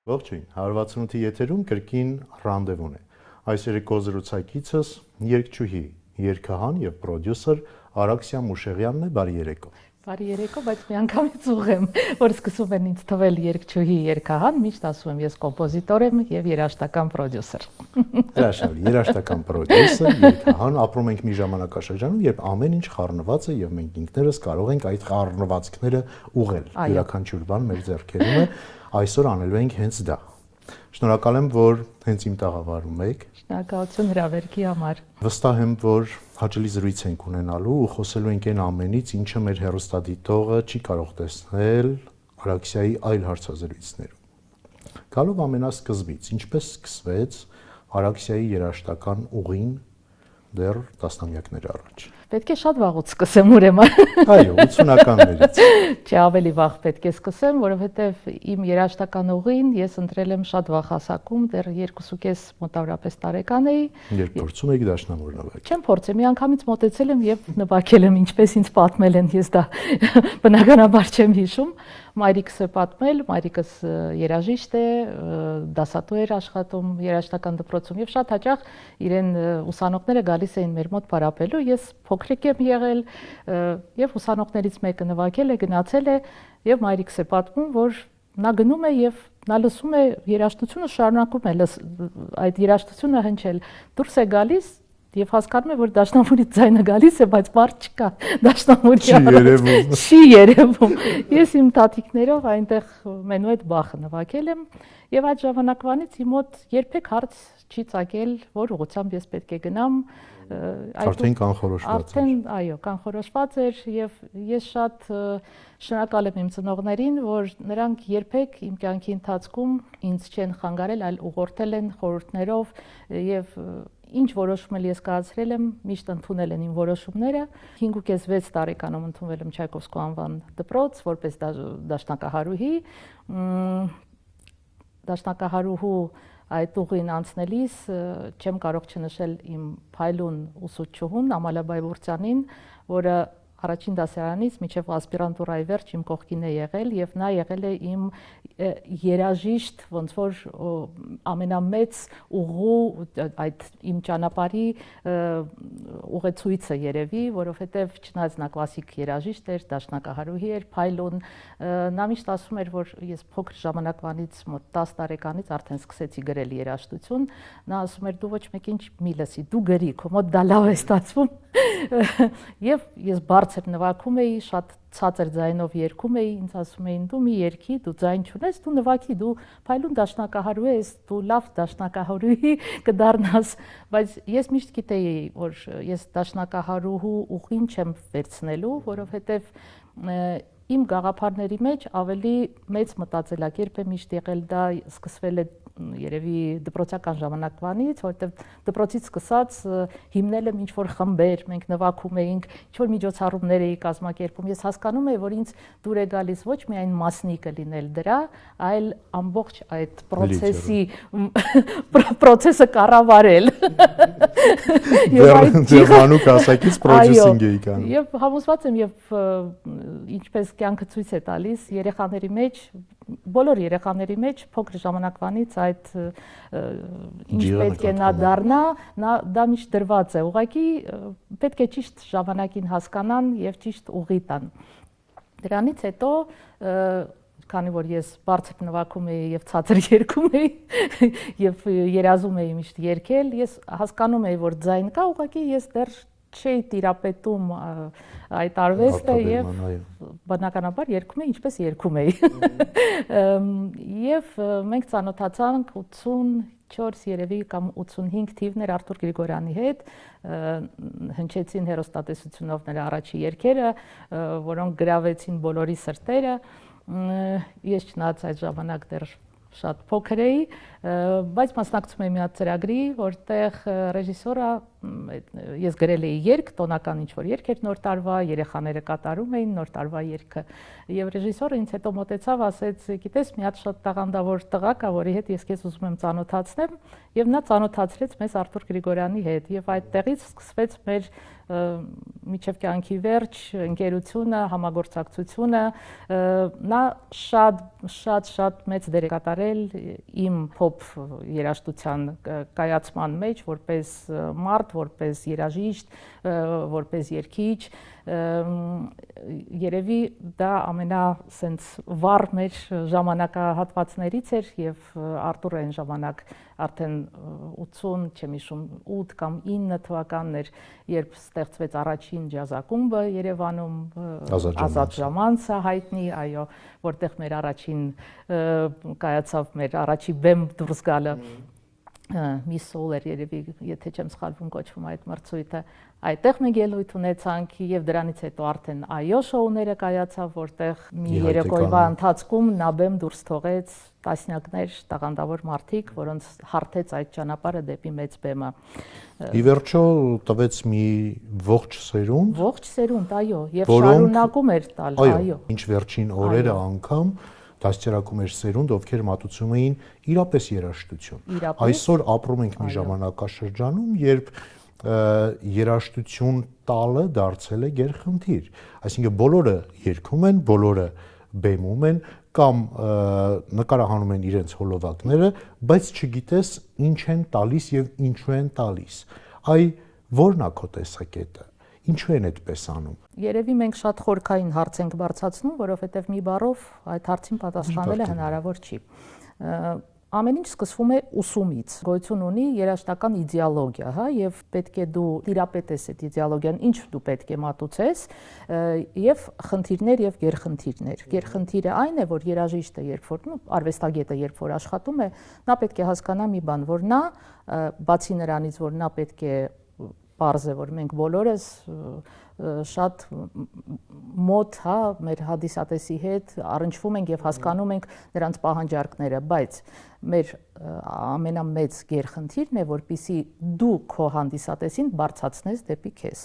Ողջույն, 168-ի եթերում կրկին ռանդևուն է։ Այս երեկո զրուցակիցս երգչուհի, երգահան եւ պրոդյուսեր Արաքսիա Մուշեղյանն է, բարի երեկո։ Բարի երեկո, բայց միանգամից ուղեմ, որ սկսում են ինձ թվել երգչուհի, երգահան, միշտ ասում եմ ես կոմպոզիտոր եմ եւ երաժշտական պրոդյուսեր։ Հրաշալի, երաժշտական պրոդյուսեր, երգահան, ապրում ենք մի ժամանակաշրջանում, երբ ամեն ինչ խառնված է եւ մենք ինքներս կարող ենք այդ խառնվածքները ուղղել։ Յուրաքանչյուր բան մեր ձեռքերում է, այսօր անելու ենք հենց դա։ Շնորհակալ եմ, որ հենց իմ տաղավարում եք։ Շնորհակալություն հրավերքի համար։ Վստահ եմ, որ հաճելի զրույց ենք ունենալու ու խոսելու ենք այն ամենից, ինչը մեր հեռուստադիտողը չի կարող տեսնել Արաքսիայի այլ հարցազրույցներում։ Գալով ամենասկզբից, ինչպես սկսվեց Արաքսիայի երաժշտական ուղին դեռ տասնամյակներ առաջ։ Պետք է շատ վաղուց սկսեմ ուրեմն։ Այո, 80-ականներից։ Չէ, ավելի վաղ պետք է սկսեմ, որովհետև իմ երաժշտական ուղին ես ընտրել եմ շատ վաղ հասակում, դեռ 2.5 մոտավորապես տարեկան էի։ Երբ փորձում եք դաշնամուր նվագել։ Չեմ փորձել, մի անգամից մոտեցել եմ եւ նվագել եմ, ինչպես ինձ պատմել են, ես դա բնականաբար չեմ հիշում։ Մայրիկս է պատմել, մայրիկս երաժիշտ է, դասատու էր աշխատում երաժշտական դպրոցում եւ շատ հաճախ իրեն ուսանողները գալիս էին մեր մոտ պարապելու, ես փոքրիկ եմ եղել եւ ուսանողներից մեկը նվագել է, գնացել է եւ մայրիկս է պատմում, որ նա գնում է եւ նա լսում է երաժշտությունը շարունակում է այդ երաժշտությունը հնչել, դուրս է գալիս եւ հասկանում է, որ դաշնամուրից ձայնը գալիս է, բայց մարդ չկա դաշնամուրի չի երևում։ Ես իմ տատիկներով այնտեղ մենուետ Բախը նվագել եմ եւ այդ ժամանակվանից իմ մոտ երբեք հարց չի ծագել, որ ուղղությամբ ես պետք է գնամ։ Արդեն կանխորոշված էր։ Արդեն, այո, կանխորոշված էր եւ ես շատ շնորհակալ եմ իմ ծնողներին, որ նրանք երբեք իմ կյանքի ընթացքում ինձ չեն խանգարել, այլ ուղղորդել են խորհուրդներով եւ ինչ որոշում ես կայացրել եմ, միշտ ընդունել են իմ որոշումները։ 5.6 տարեկանում ընդունվել եմ Չայկովսկու անվան դպրոց որպես դաշնակահարուհի։ Դաշնակահարուհու այդ ուղին անցնելիս չեմ կարող չնշել իմ փայլուն ուսուցչուհուն Ամալիա Բայբուրցյանին, որը առաջին դասարանից մինչև ասպիրանտուրայի վերջ իմ կողքին է եղել եւ նա եղել է իմ երաժիշտ ոնց որ ամենամեծ ուղու այդ իմ ճանապարհի ուղեցույցը երևի, որովհետեւ չնայած նա կլասիկ երաժիշտ էր, դաշնակահարուհի էր, փայլուն, նա միշտ ասում էր, որ ես փոքր ժամանակվանից մոտ 10 տարեկանից արդեն սկսեցի գրել երաժշտություն, նա ասում էր դու ոչ մեկին մի լսի, դու գրի, քո մոտ դա լավ է ստացվում եւ ես բարձր նվագում էի, շատ ցածր ձայնով երգում էի, ինձ ասում էին դու մի երգի, դու ձայն չունես, դու նվագի, դու փայլուն դաշնակահարու ես, դու լավ դաշնակահարուհի կդառնաս, բայց ես միշտ գիտեի, որ ես դաշնակահարուհու ուղին չեմ վերցնելու, որովհետեւ իմ գաղափարների մեջ ավելի մեծ մտածելակերպ է միշտ եղել, դա սկսվել է երևի դպրոցական ժամանակվանից, որովհետև դպրոցից սկսած հիմնել եմ ինչ-որ խմբեր, մենք նվագում էինք, ինչ-որ միջոցառումներ էի կազմակերպում, ես հասկանում էի, որ ինձ դուր է գալիս ոչ միայն մասնիկը լինել դրա, այլ ամբողջ այդ պրոցեսը կառավարել։ Դեռ մանուկ հասակից պրոդյուսինգ էի կանում։ Եվ համոզված եմ, եւ ինչպես կյանքը ցույց է տալիս, երեխաների մեջ, բոլոր երեխաների մեջ փոքր ժամանակվանից այդ ինչ պետք է նա դառնա, դա միշտ դրված է, ուղղակի պետք է ճիշտ ժամանակին հասկանան եւ ճիշտ ուղի տան։ Դրանից հետո քանի որ ես բարձր նվագում էի եւ ցածր երգում էի եւ երազում էի միշտ երգել, ես հասկանում էի, որ ձայն կա, ուղղակի ես դեռ չէի տիրապետում այդ արվեստը եւ բնականաբար երգում էի ինչպես երգում էի։ Եվ մենք ծանոթացանք 84 երևի կամ 85 թիվներ Արթուր Գրիգորյանի հետ, հնչեցին հեռուստատեսությունով նրա առաջի երգերը, որոնք գրավեցին բոլորի սրտերը։ Ես չնայած այդ ժամանակ դեռ շատ փոքր էի, բայց մասնակցում էի մի հատ ծրագրի, որտեղ ռեժիսորը ես գրել էի երգ, տոնական ինչ-որ երգ էր նոր տարվա, երեխաները կատարում էին նոր տարվա երգը, եւ ռեժիսորը ինձ հետո մոտեցավ, ասեց, գիտես, մի հատ շատ տաղանդավոր տղա կա, որի հետ ես քեզ ուզում եմ ծանոթացնեմ, եւ նա ծանոթացրեց մեզ Արթուր Գրիգորյանի հետ, եւ այդտեղից սկսվեց մեր միջև կյանքի վերջ ընկերությունը, համագործակցությունը, նա շատ մեծ դեր է կատարել իմ փոփ երաժշտության կայացման մեջ, որպես մարդ, որպես երաժիշտ, որպես երգիչ, երևի դա ամենասենց վառ մեր ժամանակահատվածներից էր եւ Արտուրը այն ժամանակ արդեն 80, չեմ հիշում, 8 կամ 9 թվականներ, երբ ստեղծվեց առաջին ջազակումբը Երևանում, Ազատ ժամանցը հայտնի, այո, որտեղ մեր առաջին կայացավ մեր առաջի բեմ դուրս գալը մի սոլեր երևի, եթե չեմ սխալվում կոչվում այդ մրցույթը, այդտեղ մենք ելույթ ունեցանք եւ դրանից հետո արդեն այո շոուները կայացավ, որտեղ մի երեկոյվա ընթացքում նա բեմ դուրս թողեց տասնյակներ տաղանդավոր մարդիկ, որոնց հարթեց այդ ճանապարհը դեպի մեծ բեմը։ Ի վերջո տվեց մի ողջ սերունդ, այո, եւ շարունակում էր տալ, այո։ Ինչ վերջին օրերը անգամ դաստիարակում էր սերունդ, ովքեր մատուցում էին իրապես երաժշտություն։ Այսօր ապրում ենք մի ժամանակաշրջանում, երբ երաժշտություն տալը դարձել է գերխնդիր։ Այսինքն բոլորը երգում են, բոլորը բեմում են կամ նկարահանում են իրենց հոլովակները, բայց չգիտես ինչ են տալիս եւ ինչու են տալիս։ Որն է քո տեսակետը։ Ինչու են այդպես անում։ Երևի մենք շատ խորքային հարց ենք բարձրացնում, որովհետև մի բառով այդ հարցին պատասխանելը հնարավոր չի։ Ամեն ինչ սկսվում է ուսումից։ Գոյություն ունի երաժշտական իդեոլոգիա, հա, եւ պետք է դու տիրապետես այդ իդեոլոգիան, ինչ դու պետք է մատուցես, եւ խնդիրներ եւ գերխնդիրներ։ Գերխնդիրը այն է, որ երաժիշտը, երբ որ, արվեստագետը, երբ որ աշխատում է, նա պետք է հասկանա մի բան, որ նա բացի նրանից, որ նա պետք է պարզ է, որ մենք բոլորս շատ մոտ, հա, մեր հանդիսատեսի հետ առնչվում ենք եւ հասկանում ենք նրանց պահանջարկները, բայց մեր ամենամեծ գերխնդիրն է, որպեսզի դու քո հանդիսատեսին բարձրացնես դեպի քեզ։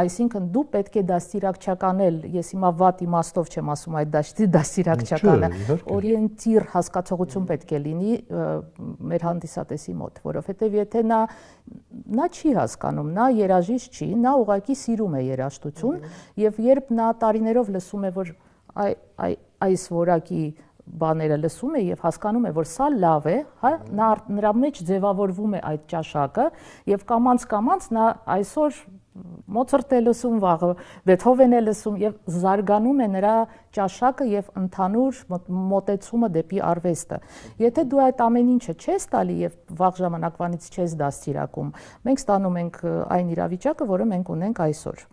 Այսինքն դու պետք է դաստիարակչականել, ես հիմա վատ իմաստով չեմ ասում այդ դաստիարակչականը, օրիենտիր հասկացողություն պետք է լինի մեր հանդիսատեսի մոտ, որովհետեւ եթե նա չի հասկանում, նա երաժիշտ չի, նա ուղղակի սիրում է երաժշտություն եւ երբ նա տարիներով լսում է, որ այս որակի բաները լսում է եւ հասկանում է, որ սա լավ է, հա, նրա մեջ ձևավորվում է այդ ճաշակը եւ կամած նա այսօր Մոցարտ է լսում, վաղը Բեթհովեն է լսում եւ զարգանում է նրա ճաշակը եւ ընդհանուր մոտեցումը դեպի արվեստը։ Եթե դու այդ ամեն ինչը չես տալի եւ վաղ ժամանակվանից չես դաստիարակում, մենք ստանում ենք այն իրավիճակը, որը մենք ունենք այսօր։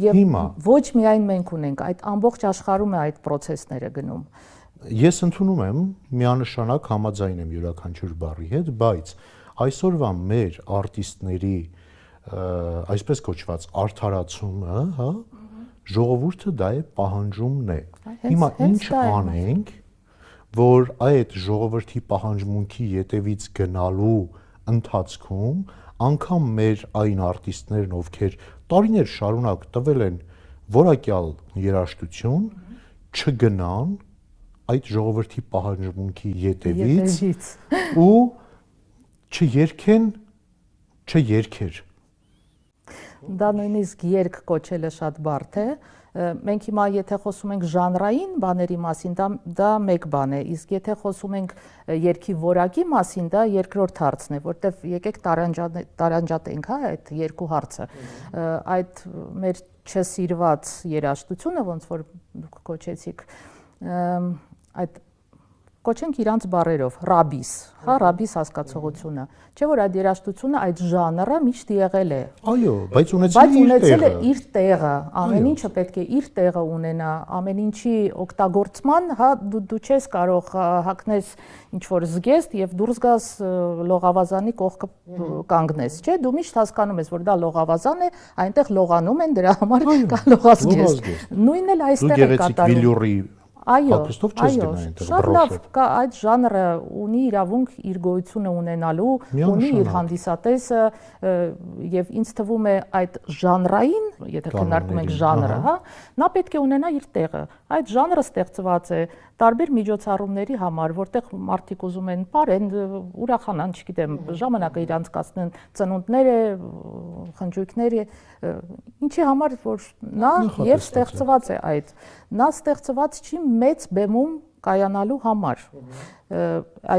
Եվ ոչ միայն մենք ունենք, այդ ամբողջ աշխարհում է այդ process-ները գնում։ Ես ընդունում եմ, միանշանակ համաձայն եմ յուրաքանչյուր բառի հետ, բայց այսօրվա մեր արտիստների այսպես կոչված արդարացումը, հա, ժողովուրդը դա է պահանջումն է։ Հիմա ինչ անենք, որ այդ ժողովրդի պահանջմունքի ետևից գնալու ընթացքում անգամ մեր այն արտիստներն, ովքեր տարիներ շարունակ տվել են որակյալ երաժշտություն, չգնան այդ ժողովրդի պահանջմունքի ետևից ու չերքեր։ Դա նույնիսկ երգ կոչելը շատ բարդ է։ Մենք հիմա եթե խոսում ենք ժանրային բաների մասին, դա մեկ բան է, իսկ եթե խոսում ենք երգի որակի մասին, դա երկրորդ հարցն է, որտեվ եկեք տարանջատենք, հա, այդ երկու հարցը։ Այդ մեր չսիրված երաժշտությունը, ոնց որ դուք կոչեցիք, այդ կոչենք իրանց բառերով, ռաբիս, հա, ռաբիս հասկացողությունը, չէ՞ որ այդ երաժշտությունը, այդ ժանրը միշտ եղել է։ Այո, բայց ունեցել է իր տեղը, ամեն ինչը պետք է իր տեղը ունենա, ամեն ինչի օգտագործման, հա, դու չես կարող հագնես ինչ-որ զգեստ եւ դուրս գաս լողավազանի կողքը կանգնես, չէ՞, դու միշտ հասկանում ես, որ դա լողավազան է, այնտեղ լողանում են, դրա համար կա լողազգեստ։ Նույնն էլ այստեղ է կատարվում։ Հագուստով չես գնա այնտեղ շատ լավ կա այդ ժանրը ունի իրավունք իր գոյությունը ունենալու, ունի իր հանդիսատեսը եւ ինձ թվում է այդ ժանրային, եթե քննարկում ենք ժանրը, հա, նա պետք է ունենա իր տեղը։ Այդ ժանրը ստեղծված է տարբեր միջոցառումների համար, որտեղ մարդիկ ուզում են ապրեն, ուրախանան, չգիտեմ, ժամանակը իրանց կացնեն, ծնունդները, խնջույքները, ինչի համար որ նա եւ ստեղծված է այդ։ Նա ստեղծված չի մեծ բեմում կայանալու համար։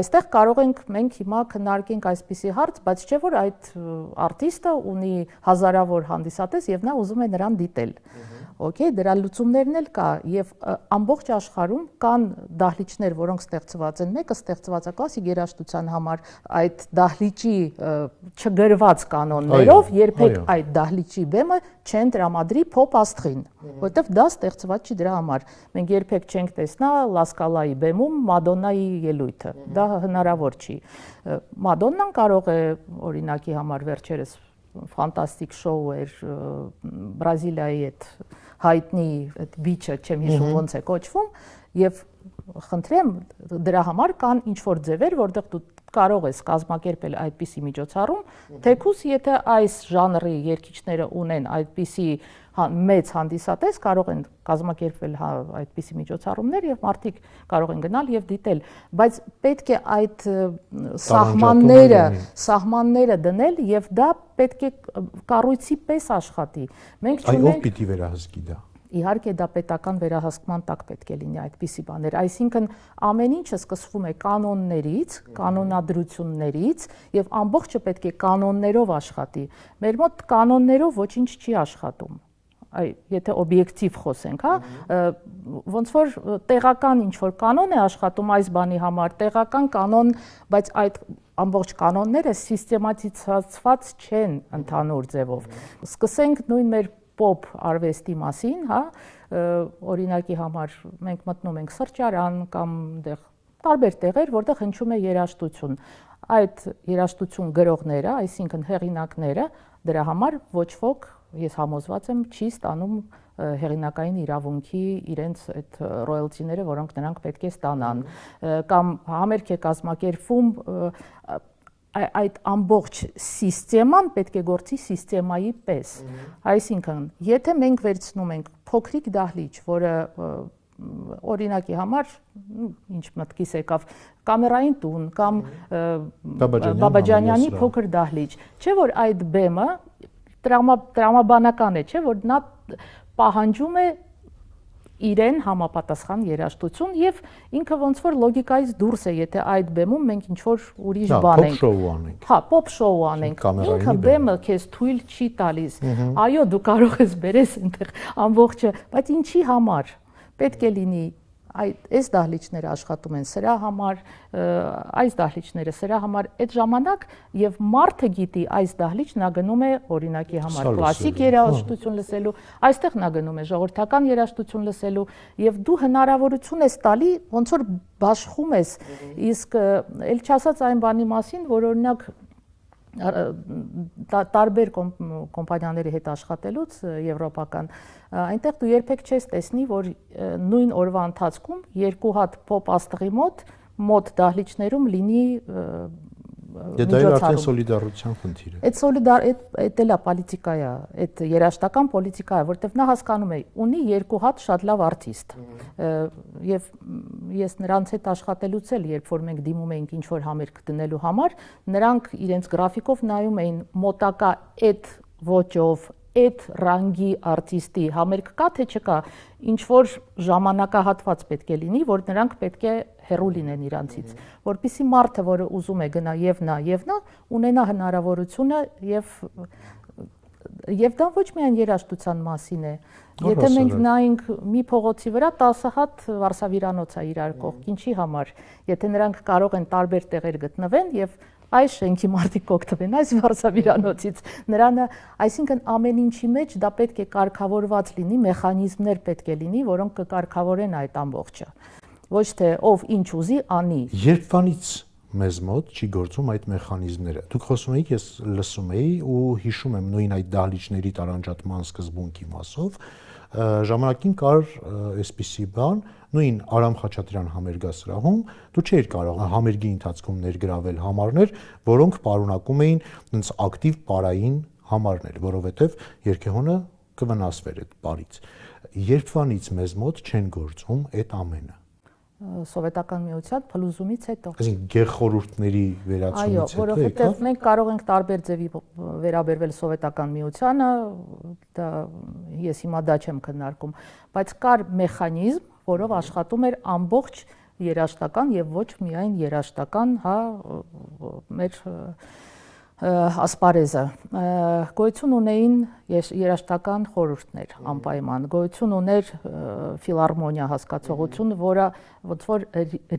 Այստեղ կարող ենք մենք հիմա քննարկենք այսպիսի հարց, բայց չէ որ այդ արտիստը ունի հազարավոր հանդիսատես եւ նա ուզում է նրան դիտել։ Okay, դրա լուծումներն էլ կա եւ ամբողջ աշխարհում կան դահլիճներ, որոնք ստեղծված են։ Մեկը ստեղծված է կլասիկ երաժշտության համար, այդ դահլիճի չգրված կանոններով, երբեք այդ դահլիճի բեմը չեն տրամադրի փոփ աստղին, որովհետեւ դա ստեղծված չի դրա համար։ Մենք երբեք չենք տեսնա Լա Սկալայի բեմում Մադոննայի ելույթը։ Դա հնարավոր չի։ Մադոննան կարող է օրինակի համար վերջերս ֆանտաստիկ շոու էր Բրազիլիայի այդ հայտնի այդ բիչը, չեմ հիշում ոնց է կոչվում, եւ խնդրեմ դրա համար կան ինչ որ ձևեր, որտեղ դու կարող ես կազմակերպել այդպիսի միջոցառում, թեկուզ եթե այս ժանրի երգիչները ունեն այդպիսի մեծ հանդիսատես, կարող են կազմակերպել այդպիսի միջոցառումներ եւ մարդիկ կարող են գնալ եւ դիտել, բայց պետք է այդ սահմանները դնել եւ դա պետք է կառույցի պես աշխատի։ Մենք չունենք ով պիտի վերահսկի դա։ Իհարկե դա պետական վերահսկման տակ պետք է լինի այդպիսի բաներ, այսինքն ամեն ինչը սկսվում է կանոններից, կանոնադրություններից եւ ամբողջը պետք է կանոններով աշխատի։ Մեր մոտ կանոններով ոչինչ չի աշխատում։ Եթե օբյեկտիվ խոսենք, հա, ոնց որ տեղական ինչ որ կանոն է աշխատում այս բանի համար, տեղական կանոն, բայց այդ ամբողջ կանոնները սիստեմատիզացված չեն ընդհանուր ձևով։ Սկսենք նույն մեր պոպ արվեստի մասին, հա, օրինակի համար մենք մտնում ենք սրճարան կամ տարբեր տեղեր, որտեղ հնչում է երաժշտություն։ Այդ երաժշտություն գրողները, այսինքն հեղինակները, դրա համար ոչ ոք, ես համոզված եմ, չի ստանում հեղինակային իրավունքի իրենց այդ ռոյալտիները, որոնք նրանք պետք է ստանան, կամ համերգ է կազմակերպվում, այդ ամբողջ սիստեման պետք է գործի սիստեմայի պես։ Այսինքն, եթե մենք վերցնում ենք փոքրիկ դահլիճ, որը օրինակի համար, ինչ մտքիս եկավ, կամերային տուն կամ Բաբաջանյանի փոքր դահլիճ, չէ որ այդ բեմը տրամաբանական է, չէ որ նա պահանջում է իրեն համապատասխան երաժշտություն եւ ինքը ոնց որ լոգիկայից դուրս է, եթե այդ բեմում մենք ինչ որ ուրիշ բան ենք։ Հա, պոպ շոու անենք։ Ինքը բեմը քեզ թույլ չի տալիս։ Այո, դու կարող ես բերես այնտեղ ամբողջը, բայց ինչի համար։ Պետք է լինի այս դահլիճները աշխատում են սրա համար, այս դահլիճները սրա համար, այդ ժամանակ եւ մարդը գիտի այս դահլիճ նա գնում է օրինակի համար կլասիկ երաժշտություն լսելու, այստեղ նա գնում է ժողովրդական երաժշտություն լսելու եւ դու հնարավորություն ես տալի ոնց որ բաշխում ես, իսկ ել չասած այն բանի մասին, որ օրինակ տարբեր կոմպանիաների հետ աշխատելուց եվրոպական այնտեղ դու երբեք չես տեսնի որ նույն օրվա ընթացքում երկու հատ փոփ աստղի մոտ դահլիճներում լինի Դա էլ արդեն սոլիդարության խնդիր է։ Այդ էլա պոլիտիկա է, այդ երաժշտական պոլիտիկա է, որտեղ նա հասկանում է, ունի երկու հատ շատ լավ արտիստ։ Եվ ես նրանց հետ աշխատելուց էլ, երբ որ մենք դիմում էինք ինչ-որ համերգ դնելու համար, նրանք իրենց գրաֆիկով նայում էին մոտակա այդ ոճով, այդ ռանգի արտիստի համերգ կա թե չկա, ինչ որ ժամանակահատված պետք է լինի, որ նրանք պետք է հեռու լինեն իրանցից, որպեսզի մարդը, որը ուզում է գնա եւ նա, ունենա հնարավորությունը եւ դա ոչ միայն երաժշտության մասին է։ Եթե մենք նայենք մի փողոցի վրա 10 հատ վարսավիրանոց է իրար կողք, ինչի համար, եթե նրանք կարող են տարբեր տեղեր գտնվեն եւ այս շենքի մարդիկ կօգտվեն այս վարսավիրանոցից, նրանը, այսինքն ամեն ինչի մեջ դա պետք է կարգավորված լինի, մեխանիզմներ պետք է լինի, որոնք կկարգավորեն այդ ամբողջը։ Ոչ թե ով ինչ ուզի անի։ Երբանից մեզ մոտ չի գործում այդ մեխանիզմները։ Դուք խոսում եք, ես լսում էի ու հիշում եմ նույն այդ դահլիճների տարանջատման սկզբունքի մասով, ժամանակին կար այսպիսի բան, նույն Արամ Խաչատրյան համերգասրահում դու չէիր կարող համերգի ընթացքում ներգրավել համարներ, որոնք պարունակում էին այնց ակտիվ պարային համարներ, որովհետև երգեհոնը կվնասվեր այդ պարից։ Երբվանից մեզ մոտ չեն գործում այդ ամենը։ Սովետական միության փլուզումից հետո։ Այսինքն գեղխորհուրդների վերացումից հետո, որովհետև մենք կարող ենք տարբեր ձևի վերաբերվել սովետական միությանը, դա ես հիմա դա չեմ քննարկում, բայց կար մեխանիզմ, որով աշխատում էր ամբողջ երաժշտական եւ ոչ միայն երաժշտական, մեր ասպարեզը գոյություն ունեին երաժշտական խորհուրդներ անպայման, գոյություն ուներ ֆիլհարմոնիա հասկացողություն, որը ոնց որ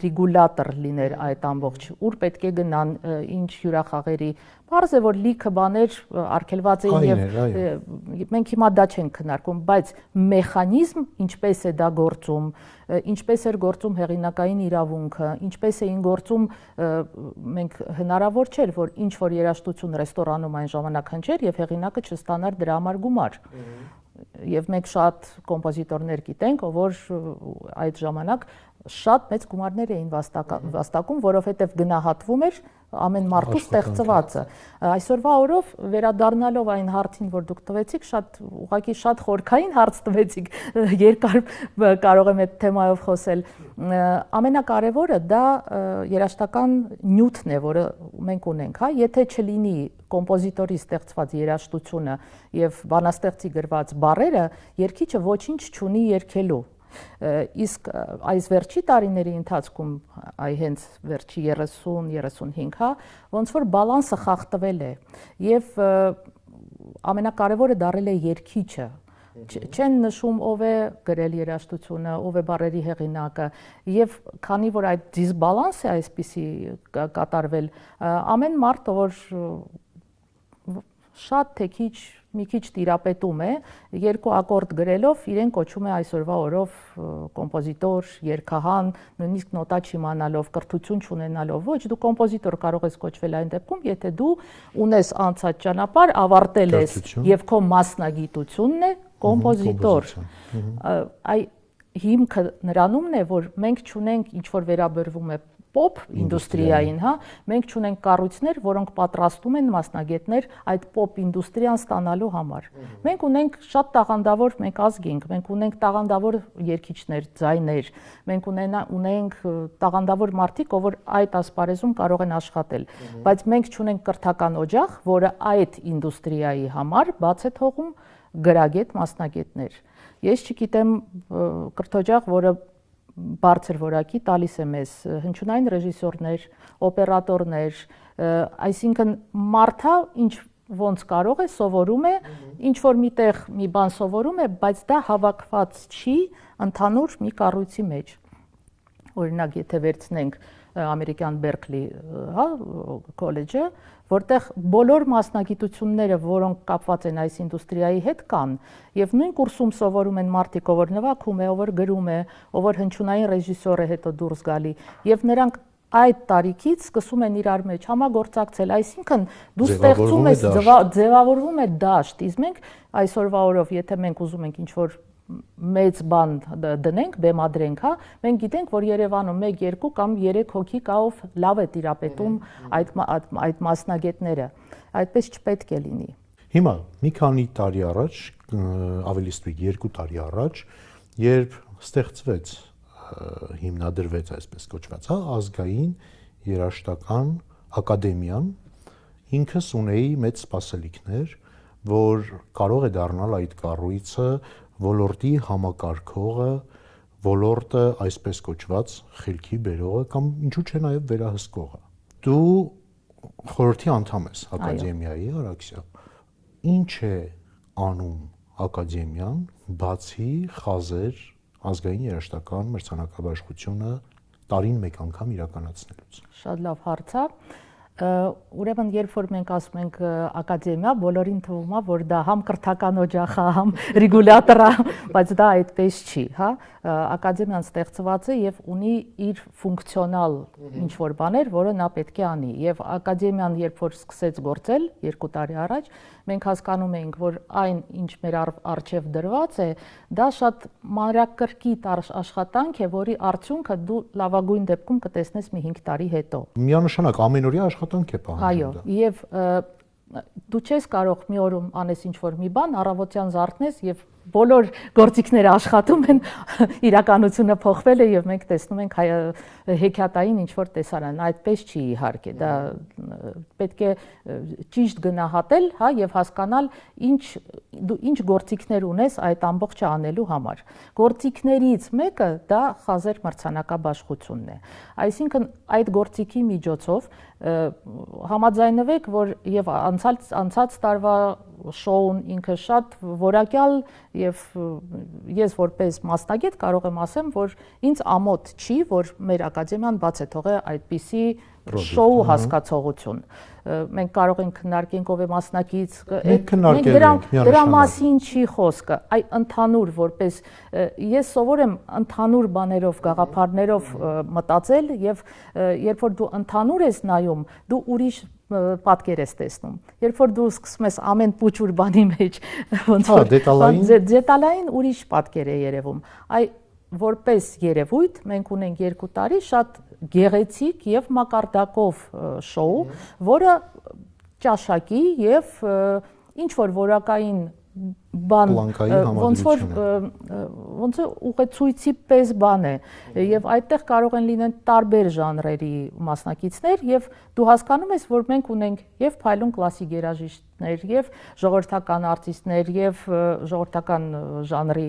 ռեգուլատոր լիներ այդ ամբողջ, ուր պետք է գնան, ինչ հյուրախաղերի, բարձ է որ լիքը բաներ արգելված էին եւ մենք հիմա դա չենք քննարկում, բայց մեխանիզմ ինչպես է դա գործում, ինչպես էր գործում հեղինակային իրավունքը, ինչպես էին գործում, մենք հնարավոր չէր, որ ինչ որ երաժշտություն ռեստորանում այն ժամանակ հնչեր եւ հեղինակը չստանար դրա համար գումար։ Եվ մենք շատ կոմպոզիտորներ գիտենք, որ այդ ժամանակ շատ մեծ գումարներ էին վաստակում, որովհետև գնահատվում էր ամեն մարդու ստեղծվածը։ Այսօրվա օրով վերադառնալով այն հարցին, որ դուք տվեցիք, ուղղակի շատ խորքային հարց տվեցիք, երկար կարող եմ այդ թեմայով խոսել։ Ամենակարևորը դա երաժշտական նյութն է, որը մենք ունենք, եթե չլինի կոմպոզիտորի ստեղծված երաժշտությունը եւ բանաստեղծի գրված բառերը, երգիչը ոչինչ չունի երգելու։ Իսկ այս վերջի տարիների ընթացքում, այ հենց վերջի 30-35, ոնց որ բալանսը խախտվել է եւ ամենակարևորը դառել է երգիչը։ Չեն նշում ով է գրել երաժշտությունը, ով է բառերի հեղինակը եւ քանի որ այդ դիսբալանս է այսպիսի կատարվել, ամեն մարդ որ շատ թե քիչ մի քիչ տիրապետում է, երկու ակորդ գրելով իրեն կոչում է այսօրվա օրով կոմպոզիտոր, երգահան, նույնիսկ նոտա չիմանալով, կրթություն չունենալով, ոչ, դու կոմպոզիտոր կարող ես կոչվել այն դեպքում, եթե դու ունես անցած ճանապարհ, ավարտել ես եւ քո մասնագիտությունն է կոմպոզիտոր։ Այ հիմքը նրանումն է, որ մենք չունենք ինչ որ վերաբերվում է պոպ ինդուստրիային, մենք չունենք կառույցներ, որոնք պատրաստում են մասնագետներ այդ պոպ ինդուստրիան ստանալու համար։ Մենք ունենք շատ տաղանդավոր, մենք ազգ ենք, մենք ունենք տաղանդավոր երգիչներ, ձայներ, մենք ունենք տաղանդավոր մարդիկ, ով որ այդ ասպարեզում կարող են աշխատել, բայց մենք չունենք կրթական օջախ, որը այդ ինդուստրիայի համար բաց է թողում գրագետ մասնագետներ։ Ես չգիտեմ կրթօջախ, որը բարձր որակի տալիս է մեզ հնչյունային ռեժիսորներ, օպերատորներ, այսինքն մարդը ինչ ոնց կարող է սովորում է, ինչ որ միտեղ մի բան սովորում է, բայց դա հավաքված չի ընդհանուր մի կառույցի մեջ։ Օրինակ, եթե վերցնենք ամերիկյան Բերքլի, քոլեջը, որտեղ բոլոր մասնագիտությունները, որոնք կապված են այս ինդուստրիայի հետ կան, եւ նույն կուրսում սովորում են մարդիկ, ով որ նվագում է, ով որ գրում է, ով որ հնչյունային ռեժիսոր է հետո դուրս գալի, եւ նրանք այդ տարիքից սկսում են իրար մեջ համագործակցել, այսինքն դու ստեղծում ես, ձևավորվում է դաշտ, իսկ մենք այսօրվա օրով, եթե մենք ուզում ենք ինչ-որ մեծ բան դնենք, բեմադրենք, մենք գիտենք, որ Երևանում 1, 2 կամ 3 հոգի կա, ով լավ է տիրապետում այդ մասնագետները, այդպես չպետք է լինի։ Հիմա մի քանի տարի առաջ, ավելի ստույգ 2 տարի առաջ, երբ ստեղծվեց, հիմնադրվեց այսպես կոչված, ազգային երաժշտական ակադեմիան, ինքս ունեի մեծ սպասելիքներ, որ կարող է դառնալ այդ կառույցը ոլորտի համակարգողը, ոլորտը այսպես կոչված խելքի բերողը կամ ինչու՞ չէ նաև վերահսկողը։ Դու խորհրդի անդամ ես ակադեմիայի, Արաքսիա։ Ինչ է անում ակադեմիան, բացի խազեր ազգային երաժշտական մրցանակաբաշխությունը տարին մեկ անգամ իրականացնելուց։ Շատ լավ հարց է։ Ուրեմն երբ որ մենք ասում ենք ակադեմիա, բոլորին թվում է, որ դա համ կրթական օջախ է, համ ռեգուլատոր է, բայց դա այդպես չի, հա։ ակադեմիան ստեղծված է եւ ունի իր ֆունկցիոնալ ինչ որ բաներ, որը նա պետք է անի։ Եվ ակադեմիան երբ որ սկսեց գործել 2 տարի առաջ, մենք հասկանում էինք, որ այն ինչ մեր առջև դրված է, դա շատ մանրակրկիտ աշխատանք է, որի արդյունքը դու լավագույն դեպքում կտեսնես մի 5 տարի հետո։ Միանշանակ ամենօրյա աշխատանք է պահանջում։ Այո, եւ դու չես կարող մի օրում անես ինչ որ մի բան, առավոտյան զարթնես եւ բոլոր գործիքները աշխատում են, իրականությունը փոխվել է եւ մենք տեսնում ենք հեքիաթային ինչ որ տեսարան, այդպես չի իհարկե, դա պետք է ճիշտ գնահատել, հա, եւ հասկանալ դու ինչ գործիքներ ունես այդ ամբողջը անելու համար։ Գործիքներից մեկը դա խազեր մրցանակաբաշխությունն է։ Այսինքն այդ գործիքի միջոցով համաձայնվեք, որ եւ անցած տարվա շոուն ինքը շատ որակյալ եւ ես որպես մասնագետ կարող եմ ասեմ, որ ինձ ամոթ չի, որ մեր ակադեմիան բաց է թողել այդպիսի շոու հասկացողություն։ Մենք կարող ենք քննարկենք ով է մասնակից, դրա մասին չի խոսքը, այ ընդհանուր որպես ես սովոր եմ ընդհանուր բաներով, գաղափարներով մտածել եւ երբ որ դու ընդհանուր ես նայում, դու ուրիշ պատկեր ես տեսնում։ Երբ որ դու սկսում ես ամեն փուչուր բանի մեջ ոնց որ դետալային ուրիշ պատկեր է երևում։ Այ որպես երևույթ մենք ունենք 2 տարի շատ գեղեցիկ եւ մակարդակով շոու, որը ճաշակի եւ ինչ որ որակային բան ոնց ուղեցույցի պես բան է եւ այդտեղ կարող են լինել տարբեր ժանրերի մասնակիցներ եւ դու հասկանում ես որ մենք ունենք եւ փայլուն կլասիկ երաժիշտներ եւ ժողովրդական արտիստներ եւ ժողովրդական ժանրի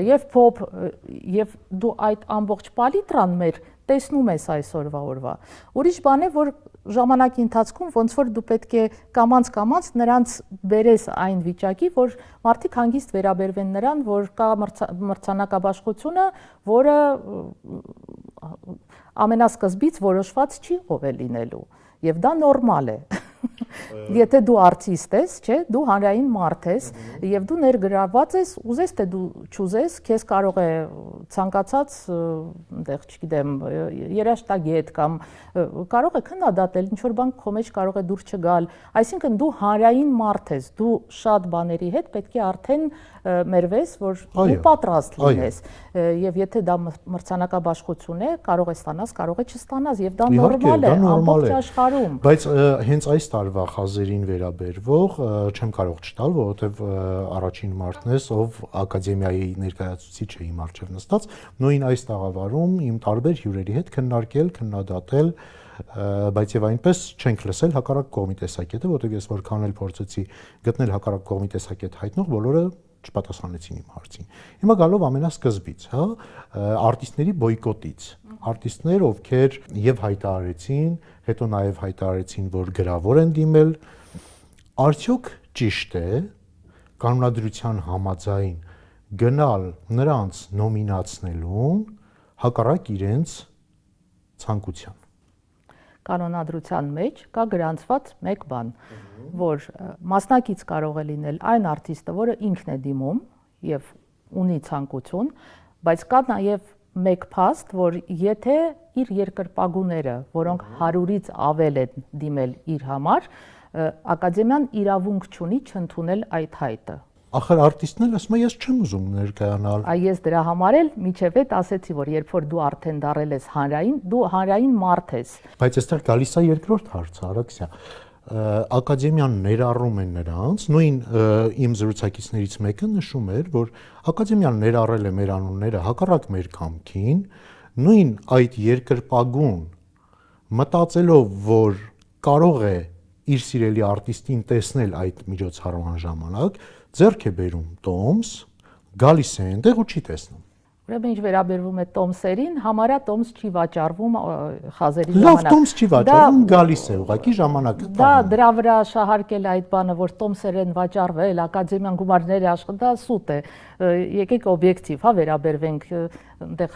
եւ փոփ եւ դու այդ ամբողջ պալիտրան մեր տեսնում ես այսօրվա օրվա ուրիշ բան է որ ժամանակի ընթացքում ոնց որ դու պետք է կամած նրանց բերես այն վիճակի, որ մարդիկ հանգիստ վերաբերվեն նրան, որ կա մրցանակաբաշխությունը, որը ամենասկզբից որոշված չի ով է լինելու, եւ դա նորմալ է։ Եթե դու արտիստ ես, չէ, դու հանրային մարդ ես եւ դու ներգրավված ես, ուզես թե դու չուզես, քեզ կարող է ցանկացած, այնտեղ, չգիտեմ, երաժշտագետ կամ կարող է քննադատել, ինչ որ բան քո մեջ կարող է դուր չգալ, այսինքն դու հանրային մարդ ես, դու շատ բաների հետ պետք է արդեն մերվես, որ դու պատրաստ լինես եւ եթե դա մրցանակաբաշխություն է, կարող է ստանաս, կարող է չստանաս եւ դա նորմալ է ամբողջ աշխարհում։ Բայց հենց այս տարվա խազերին վերաբերվող չեմ կարող չտալ, որովհետեւ առաջին մարդն ես, ով ակադեմիայի ներկայացուցիչ է իմ առջև նստած, նույն այս տաղավարում իմ տարբեր հյուրերի հետ քննարկել, քննադատել, բայց եւ այնպես չենք լսել հակառակ կողմի տեսակետը, որովհետեւ ես որքան էլ փորձեցի գտնել հակառակ կողմի տեսակետ հայտնող, բոլորը չպատասխանեցին իմ հարցին։ Հիմա գալով ամենասկզբից, հա, արտիստների բոյկոտից։ Արտիստներ, ովքեր եւ հայտարարեցին, հետո նաեւ հայտարարեցին, որ գրավոր են դիմել, արդյոք ճիշտ է կանոնադրության համաձայն գնալ նրանց նոմինացնելուն հակառակ իրենց ցանկության։ Կանոնադրության մեջ կա գրանցված մեկ բան, որ մասնակից կարող է լինել այն արտիստը, որը ինքն է դիմում եւ ունի ցանկություն, բայց կա նաեւ մեկ փաստ, որ եթե իր երկրպագուները, որոնք 100-ից ավել են դիմել իր համար, ակադեմիան իրավունք չունի չընդունել այդ հայտը։ Ախր արտիստն էլ ասում է ես չեմ ուզում ներկայանալ։ Այ ես դրա համար էլ միջև այդ ասեցի, որ երբ որ դու արդեն դարել ես հանրային, դու հանրային մարդ ես։ Բայց այստեղ գալիս է երկրորդ հարցը, Արաքսիա։ Ակադեմիան ներառում է նրանց, նույն իմ զրուցակիցներից մեկը նշում էր, որ ակադեմիան ներառել է մեր անունները հակառակ մեր կամքին, նույն այդ երկրպագուն մտածելով, որ կարող է իր սիրելի արտիստին տեսնել այդ միջոցառման ժամանակ, ձեռք է բերում տոմս, գալիս է այնտեղ ու չի տեսնում։ Ուրեմն ինչ վերաբերվում է տոմսերին, համարյա տոմս չի վաճառվում խազերի ժամանակ։ Լավ տոմս չի վաճառվում, գալիս է ուղղակի ժամանակը։ Դա դրա վրա շահարկել այդ բանը, որ տոմսեր են վաճառվել, ակադեմիան գումարներ է աշխատել, դա սուտ է։ Եկեք օբյեկտիվ, հա, վերաբերվենք, այնտեղ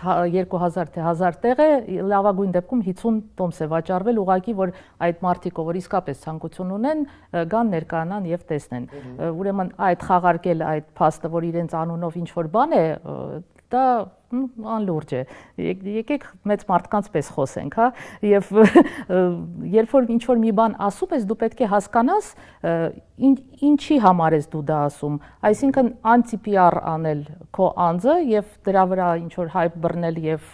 2000 թե 1000 տեղ է, լավագույն դեպքում 50 տոմս է վաճառվել, ուղղակի որ այդ մարդիկ, որ իսկապես ցանկություն ունեն, գան ներկայանան եւ տեսնեն։ Ուրեմն այդ խաղարկել այդ փաստը, որ իրենց անունով ինչ որ բան է, դա անլուրջ է։ Եկեք մեծ մարդկանց պես խոսենք, հա, եւ երբ որ ինչ որ մի բան ասում ես, դու պետք է հասկանաս ինչի համար ես դու դա ասում, այսինքն անտի-PR անել քո անձը եւ դրա վրա ինչ որ հայփ բռնել եւ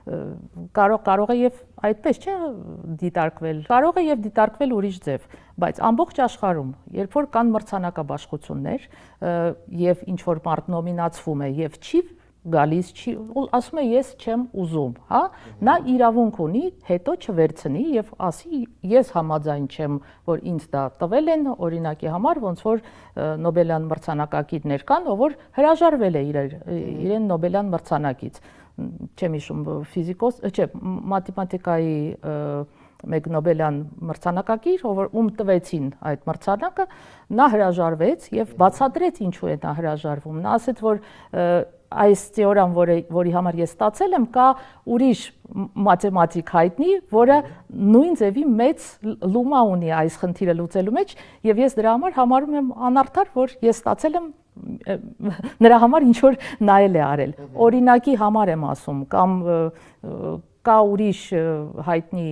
կարող է եւ այդպես չէ դիտարկվել, կարող է եւ դիտարկվել ուրիշ ձև, բայց ամբողջ աշխարհում, երբ որ կան մրցանակաբաշխություններ եւ ինչ որ մարդ նոմինացվում է եւ չի գալիս, ասում է ես չեմ ուզում, հա, նա իրավունք ունի հետո չվերցնի եւ ասի ես համաձայն չեմ, որ ինձ դա տվել են օրինակի համար, ոնց որ Նոբելյան մրցանակակիրներ կան, ով որ հրաժարվել է իրեն Նոբելյան մրցանակից, չեմ հիշում ֆիզիկոս, չէ, մաթեմատիկայի մեկ Նոբելյան մրցանակակիր, ում տվեցին այդ մրցանակը, նա հրաժարվեց եւ բացատրեց ինչու է նա հրաժարվում։ Նա ասեց, որ այս թեորիան, որի համար ես ստացել եմ, կա ուրիշ մաթեմատիկ հայտնի, որը նույն ձևի մեծ լումա ունի այս խնդիրը լուծելու մեջ, եւ ես դրա համար համարում եմ անարդար, որ ես ստացել եմ նրա համար ինչ որ նայել է արել։ Օրինակի համար եմ ասում, կամ կա ուրիշ հայտնի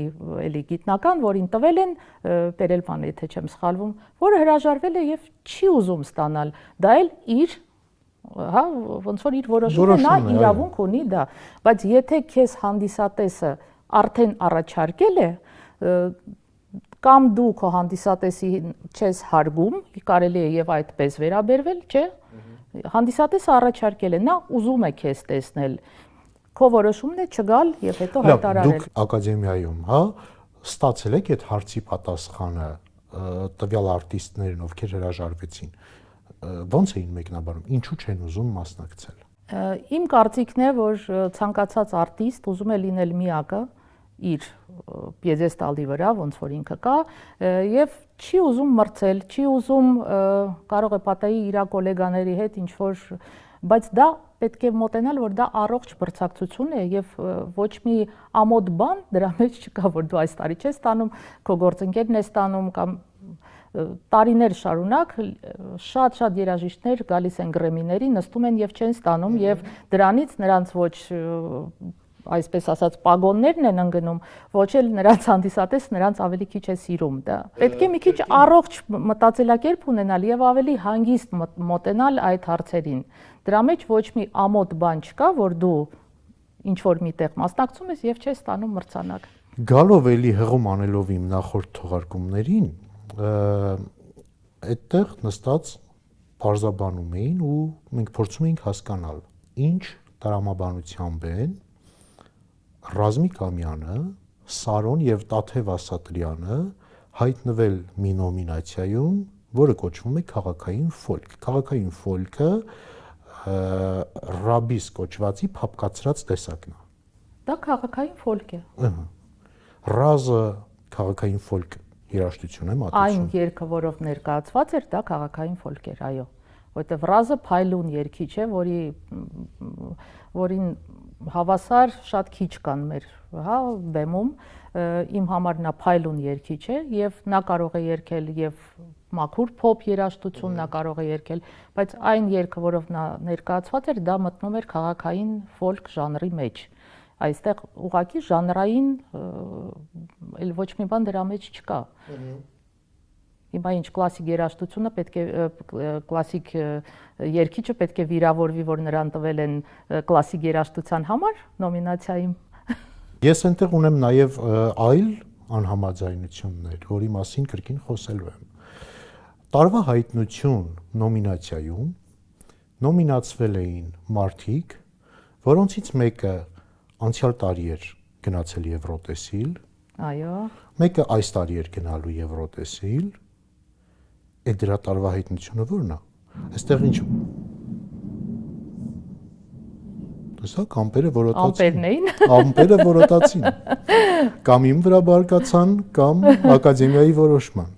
էլի գիտնական, որին տվել են Պերելմանը, եթե չեմ սխալվում, որը հրաժարվել է եւ չի ուզում ստանալ։ Դա էլ իր հա ոնց որ իր որոշումը նա իրավունք ունի դա, բայց եթե քեզ հանդիսատեսը արդեն առաջարկել է կամ դու քո հանդիսատեսին չես հարգում, կարելի է եւ այդպես վերաբերվել, չէ՞։ Հանդիսատեսը առաջարկել է, նա ուզում է քեզ տեսնել։ Քո որոշումն է չգալ եւ հետո հայտարարել։ Դուք ակադեմիայում, հա, ստացել եք այդ հարցի պատասխանը տվյալ արտիստներին, ովքեր հրաժարվեցին։ Ոնց էին մեկնաբանում, ինչու չեն ուզում մասնակցել։ Իմ կարծիքն է, որ ցանկացած արտիստ ուզում է լինել միակը իր պիեդեստալի վրա, ոնց որ ինքը կա, եւ չի ուզում մրցել, չի ուզում կարող է պատահի իր գոլեգաների հետ ինչ որ, բայց դա պետք է մոտենալ, որ դա առողջ մրցակցություն է եւ ոչ մի ամոթ բան դրա մեջ չկա, որ դու այս տարի չես ստանում, քո գործընկերն է ստանում կամ տարիներ շարունակ շատ երաժիշտներ գալիս են գրեմիների, նստում են եւ չեն ստանում եւ դրանից նրանց ոչ այսպես ասած պագոններն են ընկնում, ոչ էլ նրանց հանդիսատես նրանց ավելի քիչ է սիրում դա։ Պետք է մի քիչ առողջ մտածելակերպ ունենալ եւ ավելի հանգիստ մոտենալ այդ հարցերին։ Դրա մեջ ոչ մի ամոթ բան չկա, որ դու ինչ որ միտեղ մասնակցում ես եւ չես ստանում մրցանակ։ Գալով էլի հղում անելով իմ նախորդ թողարկումներին, այդտեղ նստած բարձաբանում էին ու մենք փորձում էինք հասկանալ, ինչ տրամաբանությամբ են Ռազմիկ Ամյանը, Սարոն եւ Տաթև Ասատրյանը հայտնվել մի նոմինացիայում, որը կոչվում է քաղաքային ֆոլք։ Քաղաքային ֆոլքը ռաբիս կոչվածի փապկացրած տեսակն է։ Դա քաղաքային ֆոլք է։ Ռազը քաղաքային ֆոլք երաժշտություն է մատուցում։ Այն երգը, որով ներկայացված էր, դա քաղաքային ֆոլք էր, այո, որտեվ Ռազը փայլուն երգիչ է, որին հավասար շատ քիչ կան մեր, հա, բեմում, իմ համար նա փայլուն երգիչ է եւ նա կարող է երգել եւ մաքուր փոփ երաժշտություն, նա կարող է երգել, բայց այն երգը, որով նա ներկայացված էր, դա մտնում էր քաղաքային ֆոլք ժանրի մեջ։ Այստեղ ուղղակի ժանրային էլ ոչ մի բան դրա մեջ չկա։ Հիմա ինչ կլասիկ երաժշտությունը պետք է կլասիկ երգիչը պետք է վիրավորվի, որ նրան տվել են կլասիկ երաժշտության համար նոմինացիայում։ Ես այնտեղ ունեմ նաև այլ անհամաձայնություններ, որի մասին կրկին խոսելու եմ։ Տարվա հայտնություն նոմինացիայում նոմինացվել էին մարդիկ, որոնցից մեկը անցյալ տարի էր գնացել Եվրոտեսիլ, այո, մեկը այս տարի էր գնալու Եվրոտեսիլ, այդ դրա տարվա հայտնությունը ո՞րն է։ Այստեղ ինչ տեսա ամպերը որոտացին։ Ամպերն էին։ Ամպերը որոտացին։ Կամ իմ վրա բարկացան, կամ ակադեմիայի որոշման։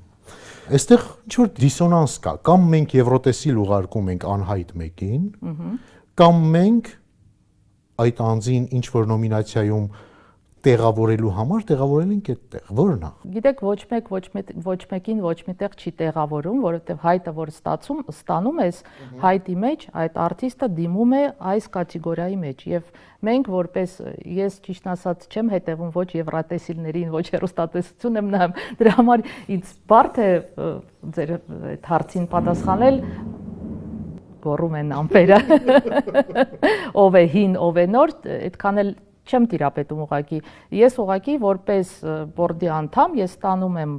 Այստեղ ինչ որ դիսոնանս կա, կամ մենք Եվրոտեսիլ ուղարկում ենք անհայտ մեկին, կամ մենք այդ անձին ինչ որ նոմինացիայում տեղավորելու համար տեղավորել ենք այդտեղ, որն է։ Գիտեք, ոչ մեկին ոչ միտեղ չի տեղավորում, որովհետև հայտը, որ ստանում ես, հայտի մեջ այդ արտիստը դիմում է այս կատեգորիայի մեջ եւ մենք որպես ես ճիշտ ասած չեմ հետևում ոչ եվրատեսիլներին, ոչ հեռուստատեսություն եմ նայում, դրա համար ինձ բարդ է ձեր այդ հարցին պատասխանել գոռում են ամպերը ով է հին, ով է նոր, այդքան էլ չեմ տիրապետում ուղակի։ Ես ուղակի որպես բորդի անդամ ես ստանում եմ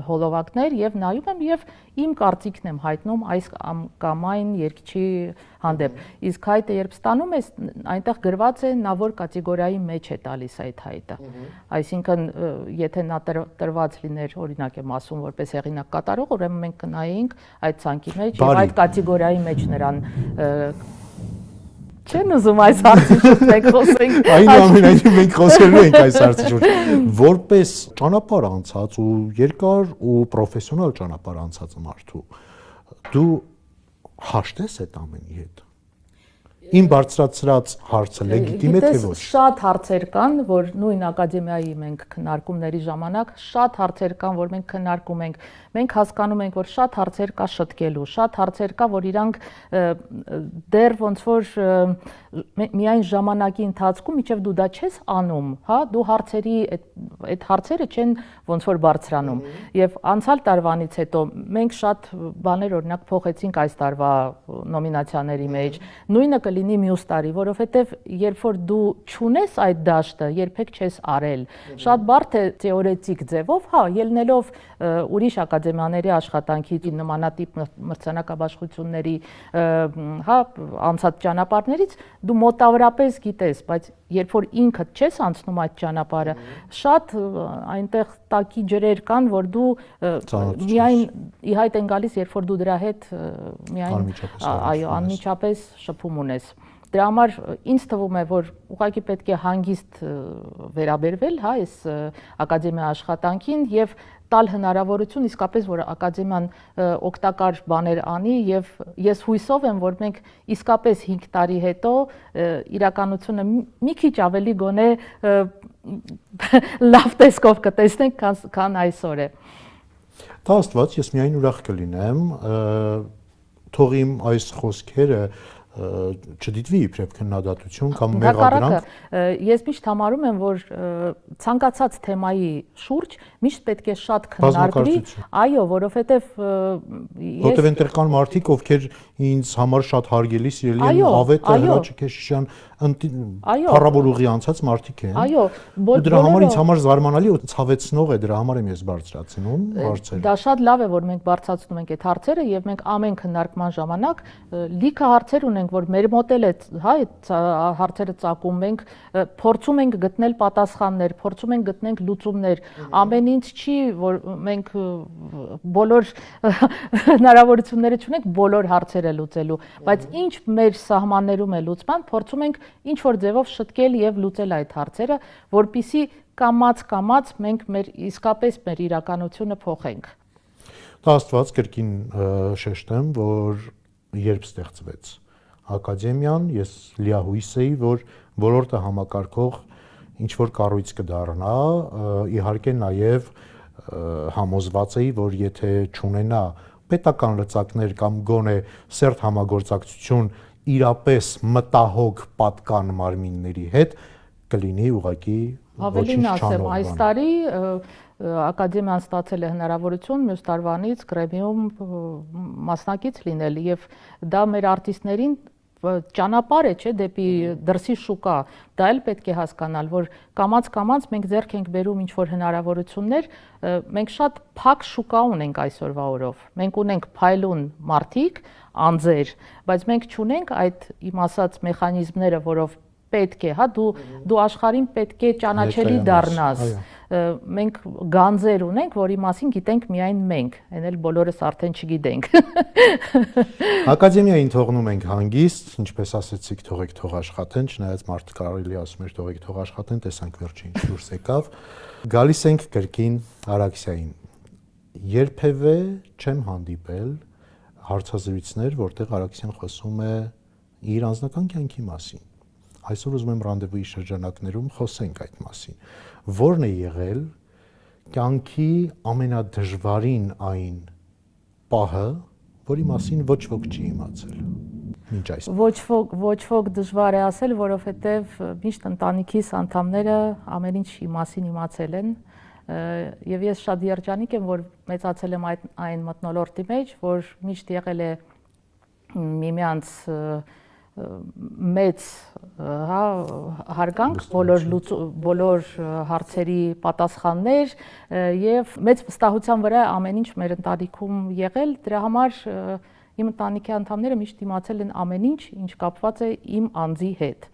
հոլովակներ եւ նայում եմ եւ իմ կարծիքն եմ հայտնում այս կամ այն երգչի հանդեպ։ Իսկ հայտը երբ ստանում ես, այնտեղ գրված է նա որ կատեգորիայի մեջ է տալիս այդ հայտը։ Այսինքն եթե նա տրված լիներ, օրինակ եմ ասում, որպես հեղինակ կատարող, ուրեմն մենք կնայեինք այդ ցանկի մեջ եւ այդ կատեգորիայի մեջ նրան Չեն ուզում այս հարցի շուրջ մենք խոսենք։ Այնուամենայնիվ մենք խոսելու ենք այս հարցի շուրջ։ Որպես ճանապարհ անցած ու երկար ու պրոֆեսիոնալ ճանապարհ անցած մարդու, դու հաշտես այդ ամենի հետ։ Իմ բարձրացրած հարցը լեգիտիմ է թե ոչ։ Շատ հարցեր կան, որ նույն ակադեմիայի մենք քննարկումների ժամանակ շատ հարցեր կան, որ մենք քննարկում ենք։ Մենք հասկանում ենք, որ շատ հարցեր կա շտկելու, շատ հարցեր կա, որ իրանք դեռ ոնց որ միայն ժամանակի ընթացքում իջև դու դա չես անում, հա, դու հարցերի այդ հարցերը չեն ոնց որ բարձրանում։ Եվ անցյալ տարվանից հետո մենք շատ բաներ օրինակ փոխեցինք այս տարվա նոմինացիաների մեջ։ Նույնը կլինի մյուս տարի, որովհետև երբ որ դու չունես այդ դաշտը, երբեք չես արել։ Շատ բարդ է թեորետիկ ձևով, հա, ելնելով ուրիշ ակադեմիաների աշխատանքի նմանատիպ մրցանակաբաշխությունների, հա, անցած ճանապարհներից դու մոտավորապես գիտես, բայց երբ որ ինքդ չես անցնում այդ ճանապարհը, շատ այնտեղ տակի ջրեր կան, որ դու միայն իհայտ են գալիս, երբ որ դու դրա հետ միայն այո, անմիջապես շփում ունես։ Դրա համար ինձ թվում է, որ ուղղակի պետք է հանգիստ վերաբերվել, հա, այս ակադեմիա աշխատանքին եւ տալ հնարավորություն իսկապես, որ ակադեմիան օգտակար բաներ անի եւ ես հույսով եմ, որ մենք իսկապես 5 տարի հետո իրականությունը մի քիչ ավելի գոնե լավ տեսքով կտեսնենք, քան այսօր է։ Դա աստված, ես միայն ուրախ կլինեմ, թող իմ այս խոսքերը չդիտվի իբրև քննադատություն կամ մեղադրանք։ Ես միշտ համարում եմ, որ ցանկացած թեմայի շուրջ միշտ պետք է շատ քննարկվի, այո, որովհետև այնտեղ կան մարդիկ, ովքեր ինձ համար շատ հարգելի, սիրելի են, Ավետը, Հրաչի Քեշիշյան, փառավոր ուղի անցած մարդիկ են։ Այո, դրա համար ինձ համար զարմանալի ու ցավեցնող է, դրա համար եմ ես բարձրացնում հարցերը։ Դա շատ լավ է, որ մենք բարձրացնում ենք այդ հարցերը եւ մենք ամեն քննարկման ժամանակ լիքը հարցեր ունենք, որ մեր մոդել է, հա, այդ հարցերը ծագում, մենք փորձում ենք գտնել պատասխաններ, փորձում ենք գտնել լուծումներ։ Ամեն ինչ չի, որ մենք բոլոր հնարավորությունները չունենք բոլոր հարցերը լուծելու, բայց ինչ մեր սահմաններում է լուծման, փորձում ենք ինչ որ ձևով շտկել եւ լուծել այդ հարցերը, որpիսի կամած մենք իսկապես մեր իրականությունը փոխենք։ Դա աստված կրկին շեշտեմ, որ երբ ստեղծվեց ակադեմիան, ես լիահույս էի, որ ոլորտը համակարգող ինչ որ կառույց կդառնա, իհարկե նաև համոզված էի, որ եթե չունենա պետական լծակներ կամ գոնե սերտ համագործակցություն իրապես մտահոգ պատկան մարմինների հետ, կլինի ուղղակի Ավելին ասեմ, այս տարի ակադեմիան ստացել է հնարավորություն մյուս տարվանից գրեմիում մասնակից լինել եւ դա մեր արտիստներին ճանապարհ է, չէ, դեպի դրսի շուկա, դա էլ պետք է հասկանալ, որ կամած մենք ձեռք ենք բերում ինչ-որ հնարավորություններ, մենք շատ փակ շուկա ունենք այսօրվա օրով, մենք ունենք փայլուն մարդիկ, անձեր, բայց մենք չունենք այդ իմ ասած մեխանիզմները, որով պետք է, հա, դու աշխարհին պետք է ճանաչելի դառնաս։ Մենք գանձեր ունենք, որի մասին գիտենք միայն մենք, այն էլ բոլորս արդեն չգիտենք։ Ակադեմիային թողնում ենք հանգիստ, ինչպես ասեցիք, թողեք թող աշխատեն, չնայած մարդը կարելի ասում էր թողեք թող աշխատեն, տեսանք վերջին ինչ դուրս եկավ։ Գալիս ենք կրկին Արաքսիային։ Երբևէ չեմ հանդիպել հարցազրույցներ, որտեղ Արաքսիան խոսում է իր անձնական կյանքի մասին։ Այսօր ուզում եմ ռանդևուի շրջանակներում խոսենք այդ մասին։ Որն է եղել կյանքի ամենադժվարին այն պահը, որի մասին ոչ ոք չի իմացել։ Մինչ այս Ոչ ոք դժվար է ասել, որովհետև միշտ ընտանիքիս անդամները ամեն ինչի մասին իմացել են, եւ ես շատ երջանիկ եմ, որ մեծացել եմ այն մթնոլորտի մեջ, որ միշտ եղել է միմյանց մեծ հարգանք, բոլոր հարցերի պատասխաններ եւ մեծ վստահության վրա ամեն ինչ մեր ընտանիքում եղել։ Դրա համար իմ ընտանիքի անդամները միշտ իմացել են ամեն ինչ, ինչ կապված է իմ անձի հետ։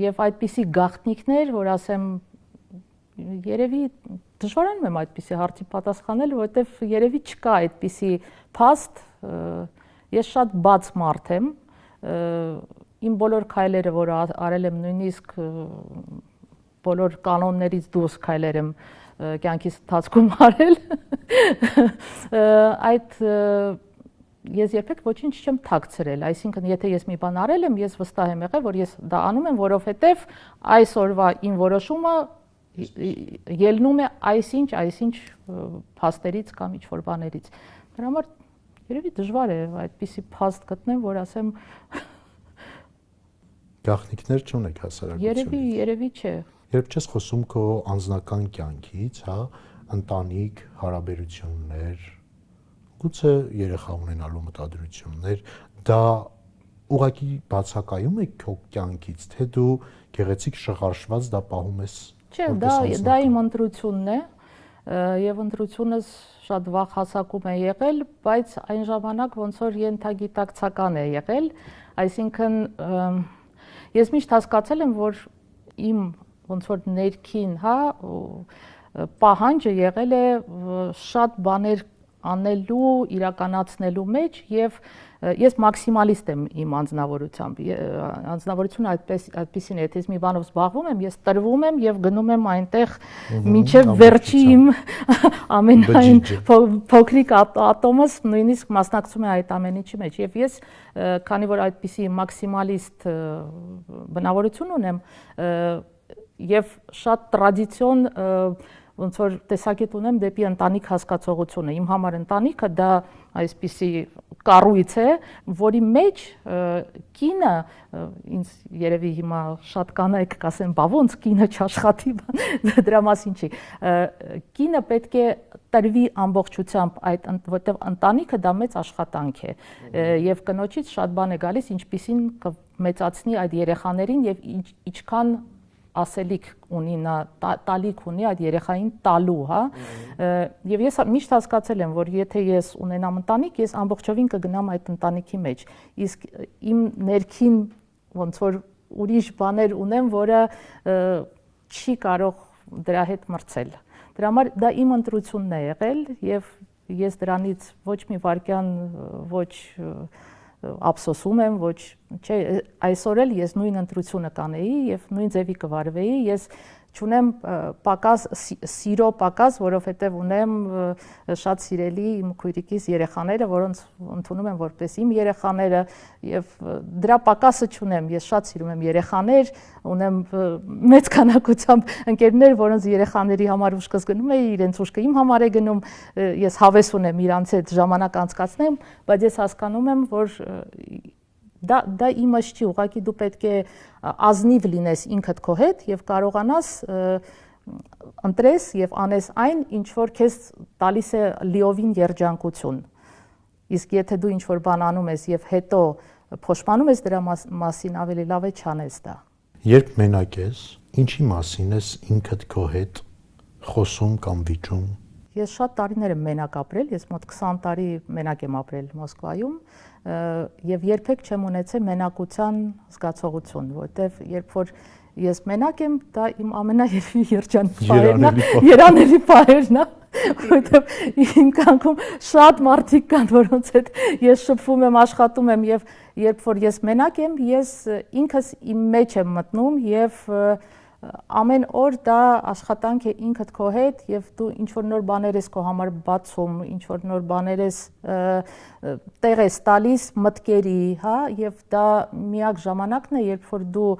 Եվ այդպիսի գաղտնիքներ, որ ասեմ, երևի դժվարանում եմ այդպիսի հարցի պատասխանել, որովհետև երևի չկա այդպիսի փաստ։ Ես շատ բաց մարդ եմ, իմ բոլոր քայլերը, որ արել եմ, նույնիսկ բոլոր կանոններից դուրս քայլեր եմ կյանքիս ընթացքում արել, այդ ես երբեք ոչինչ չեմ թաքցրել, այսինքն եթե ես մի բան արել եմ, ես վստահ եմ եղել, որ ես դա անում եմ, որովհետև այսօրվա իմ որոշումը ելնում է այսինչ փաստերից կամ ինչ-որ բաներից։ Դրա համար երևի դժվար է այդպիսի փաստ գտնեմ, որ ասեմ գաղտնիքներ չունեք հասարակությունից։ Երևի չէ։ Երբ չես խոսում քո անձնական կյանքից, հա, ընտանիք, հարաբերություններ, գուցե երեխա ունենալու մտադրություններ, դա ուղղակի բացակայում է քո կյանքից, թե դու գեղեցիկ շղարշված դա պահում ես։ Չէ, դա իմ ընտրությունն է, եւ ընտրությունս շատ վաղ հասակում է եղել, բայց այն ժամանակ ոնց որ ենթագիտակցական է եղել, այսինքն ես միշտ հասկացել եմ, որ իմ ոնց որ ներքին, հա, պահանջը եղել է շատ բաներ անելու, իրականացնելու մեջ եւ ես մաքսիմալիստ եմ իմ անձնավորությամբ։ Անձնավորությունը այդպեսին է, եթե ես մի բանով զբաղվում եմ, ես տրվում եմ եւ գնում եմ այնտեղ մինչեւ վերջի իմ ամենայն փոքրիկ ատոմս նույնիսկ մասնակցում է այդ ամեն ինչի մեջ։ Եվ ես, քանի որ այդպիսի մաքսիմալիստ բնավորություն ունեմ եւ շատ տրադիցիոն ոնց որ տեսակետ ունեմ դեպի ընտանիք հասկացողությունը։ Իմ համար ընտանիքը դա այսպիսի կառույց է, որի մեջ կինը, ինձ երևի հիմա շատ կանայք կասեն, բա ոնց կինը չաշխատի, դրա մասին չի։ Կինը պետք է տրվի ամբողջությամբ այդ, որտեղ ընտանիքը դա մեծ աշխատանք է, եւ կնոջից շատ բան է գալիս, ինչպիսին կմեծացնի այդ երեխաներին եւ ինչքան ասելիք ունի նա, տալիք ունի այդ երեխային տալու, հա, եւ ես միշտ հասկացել եմ, որ եթե ես ունենամ ընտանիք, ես ամբողջովին կգնամ այդ ընտանիքի մեջ, իսկ իմ ներքին ոնց որ ուրիշ բաներ ունեմ, որը չի կարող դրա հետ մրցել։ Դրա համար դա իմ ընտրությունն է եղել եւ ես դրանից ոչ մի վարքյան ոչ ափսոսում եմ, ոչ, չէ, այսօր էլ ես նույն ընտրությունը կանեի եւ նույն ձևի կվարվեի, ես չունեմ պակաս սիրո պակաս, որովհետեւ ունեմ շատ սիրելի իմ քույրիկիս երեխաները, որոնց ընդունում եմ որպես իմ երեխաները եւ դրա պակասը չունեմ, ես շատ սիրում եմ երեխաներ, ունեմ մեծ քանակությամբ ընկերներ, որոնց երեխաների համար ուշքս գնում էի, իրենց ուշքը իմ համար է գնում, ես հավես ունեմ իրանց հետ ժամանակ անցկացնեմ, բայց ես հասկանում եմ, որ դա իմաց չի, ուղղակի դու պետք է ազնիվ լինես ինքդ քո հետ եւ կարողանաս ընտրես եւ անես այն, ինչ որ քեզ տալիս է լիովին երջանկություն։ Իսկ եթե դու ինչ որ բան անում ես եւ հետո փոշմանում ես դրա մասին, ավելի լավ է չանես դա։ Երբ մենակ ես, ինչի մասին ես ինքդ քո հետ խոսում կամ վիճում։ Ես շատ տարիներ եմ մենակ ապրել, ես մոտ 20 տարի մենակ եմ ապրել Մոսկվայում եւ երբեք չեմ ունեցել մենակության զգացողություն, որտեվ երբ որ ես մենակ եմ, դա իմ ամենաերջանիկ պահերն է, որտեվ իմ կյանքում շատ մարդիկ կան, որոնց հետ ես շփվում եմ, աշխատում եմ եւ երբ որ ես մենակ եմ, ես ինքս իմ մեջ եմ մտնում եւ ամեն օր դա աշխատանք է ինքդ քո հետ եւ դու ինչ որ նոր բաներ ես քո համար բացում, ինչ որ նոր բաներ ես տեղ ես տալիս մտքերի, հա, եւ դա միակ ժամանակն է, երբ որ դու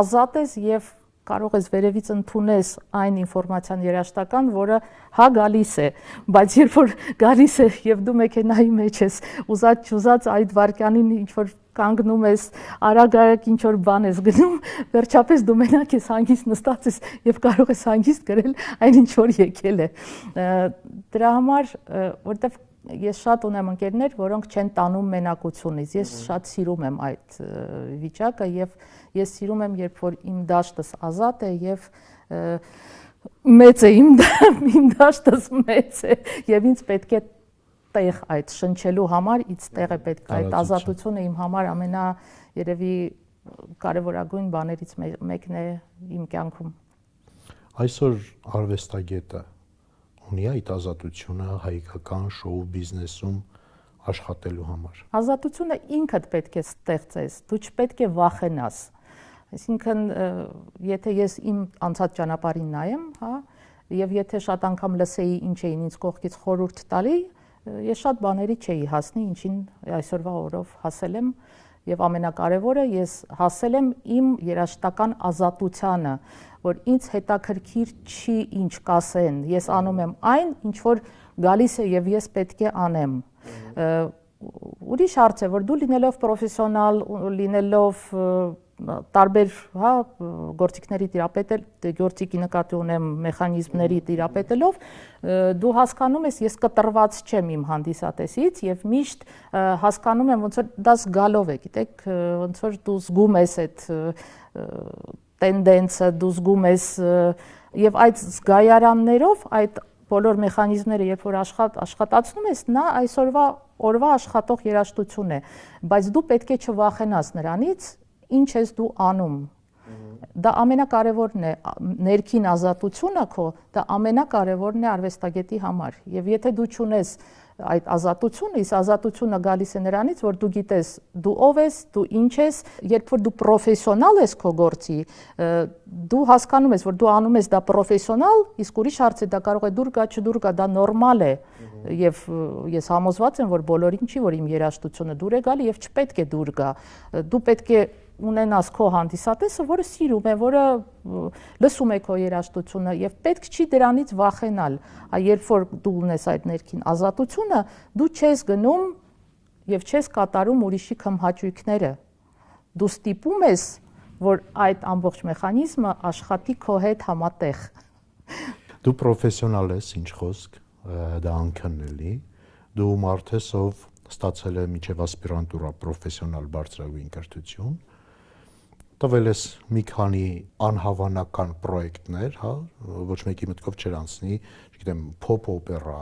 ազատ ես եւ կարող ես վերևից ընդունես այն ինֆորմացիան երաշտական, որը հա գալիս է, բայց երբ որ գալիս է եւ դու մեքենայի մեջ ես, ուզած այդ վարքյանին ինչ որ կանգնում ես, արագ ինչ որ բան ես գնում, վերջապես դու մենակ ես հանգիստ նստած ես եւ կարող ես հանգիստ գրել այն ինչ որ եկել է։ Դրա համար, որտեվ ես շատ ունեմ ընկերներ, որոնք չեն տանում մենակությունից։ Ես շատ սիրում եմ այդ վիճակը եւ ես սիրում եմ, երբ որ իմ դաշտս ազատ է եւ մեծ է իմ դաշտս մեծ է եւ ինձ պետք է տեղ այդ շնչելու համար, ինձ տեղ է պետք այդ ազատությունը իմ համար ամենա երևի կարևորագույն բաներից մեկն է իմ կյանքում։ Այսօր արվեստագետը ունի այդ ազատությունը հայկական շոու բիզնեսում աշխատելու համար։ Ազատությունը ինքդ պետք է ստեղծես, դու չպետք է վախենաս։ Այսինքն, եթե ես իմ անցած ճանապարհին նայեմ, հա, եւ եթե շատ անգամ լսեի ինչ էին ինձ կողքից խորհուրդ տալի, ես շատ բաների չէի հասնի, ինչին այսօրվա օրով հասել եմ, եւ ամենակարևորը ես հասել եմ իմ երաժշտական ազատությանը, որ ինձ հետաքրքիր չի ինչ կասեն, ես անում եմ այն, ինչ որ գալիս է եւ ես պետք է անեմ։ Ուրիշ հարց է, որ դու լինելով պրոֆեսիոնալ, լինելով տարբեր, հա, գործիքների տիրապետել, գործիքի նկատի ունեմ մեխանիզմների տիրապետելով, դու հասկանում ես, ես կտրված չեմ իմ հանդիսատեսից եւ միշտ հասկանում եմ, ոնց որ դա զգալով է, գիտեք, ոնց որ դու զգում ես այդ տենդենսը, դու զգում ես եւ այդ զգայարաններով, այդ բոլոր մեխանիզմները, երբ որ աշխատացնում ես, նա այսօրվա աշխատող երաժշտություն է, բայց դու պետք է չվախենաս նրանից, ինչ ես դու անում։ Դա ամենակարևորն է, ներքին ազատությունը քո, դա ամենակարևորն է արվեստագետի համար։ Եվ եթե դու չունես այդ ազատությունը, իսկ ազատությունը գալիս է նրանից, որ դու գիտես դու ով ես, դու ինչ ես, երբ որ դու պրոֆեսիոնալ ես քո գործի, դու հասկանում ես, որ դու անում ես դա պրոֆեսիոնալ, իսկ ուրիշ հարց է, դա կարող է դուր գա, չդուր գա, դա նորմալ է։ Եվ ես համոզված եմ, որ բոլորին չի, որ իմ երաժշտությունը դուր է գալի եւ չպետք է դուր գա։ Դու պետք է ունենաս քո հանդիսատեսը, որը սիրում է, որը լսում է քո երաժշտությունը եւ պետք չի դրանից վախենալ։ Երբ որ դու ունես այդ ներքին ազատությունը, դու չես գնում եւ չես կատարում ուրիշի քմհաճույքները։ Դու ստիպում ես, որ այդ ամբողջ մեխանիզմը աշխատի քո հետ համատեղ։ Դու պրոֆեսիոնալ ես, ինչ խոսք, դա անքննելի։ Դու մարդ ես, ով ստացել է միջև ասպիրանտուրա պրոֆեսիոնալ բարձրագույն կրթություն։ Տվել ես մի քանի անհավանական պրոյեկտներ, հա, ոչ մեկի մտքով չէր անցնի, չգիտեմ, փոփ օպերա,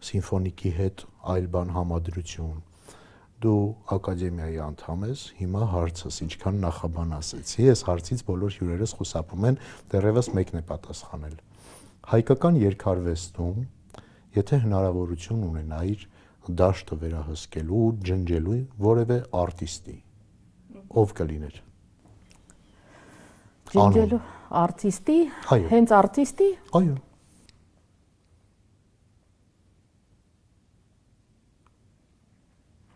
սիմֆոնիկի հետ այլ բան համադրություն։ Դու ակադեմիայի անդամ ես, հիմա հարցս ինչքան նախաբան ասեցի, ես հարցից բոլոր հյուրերս խուսափում են, դեռևս մեկն է պատասխանել։ Հայկական երգարվեստում, եթե հնարավորություն ունենայիր դաշտը վերահսկելու, ջնջելու որևէ արտիստի, ով կլիներ։ Ջնջելու արտիստի, հենց արտիստի։ Այո։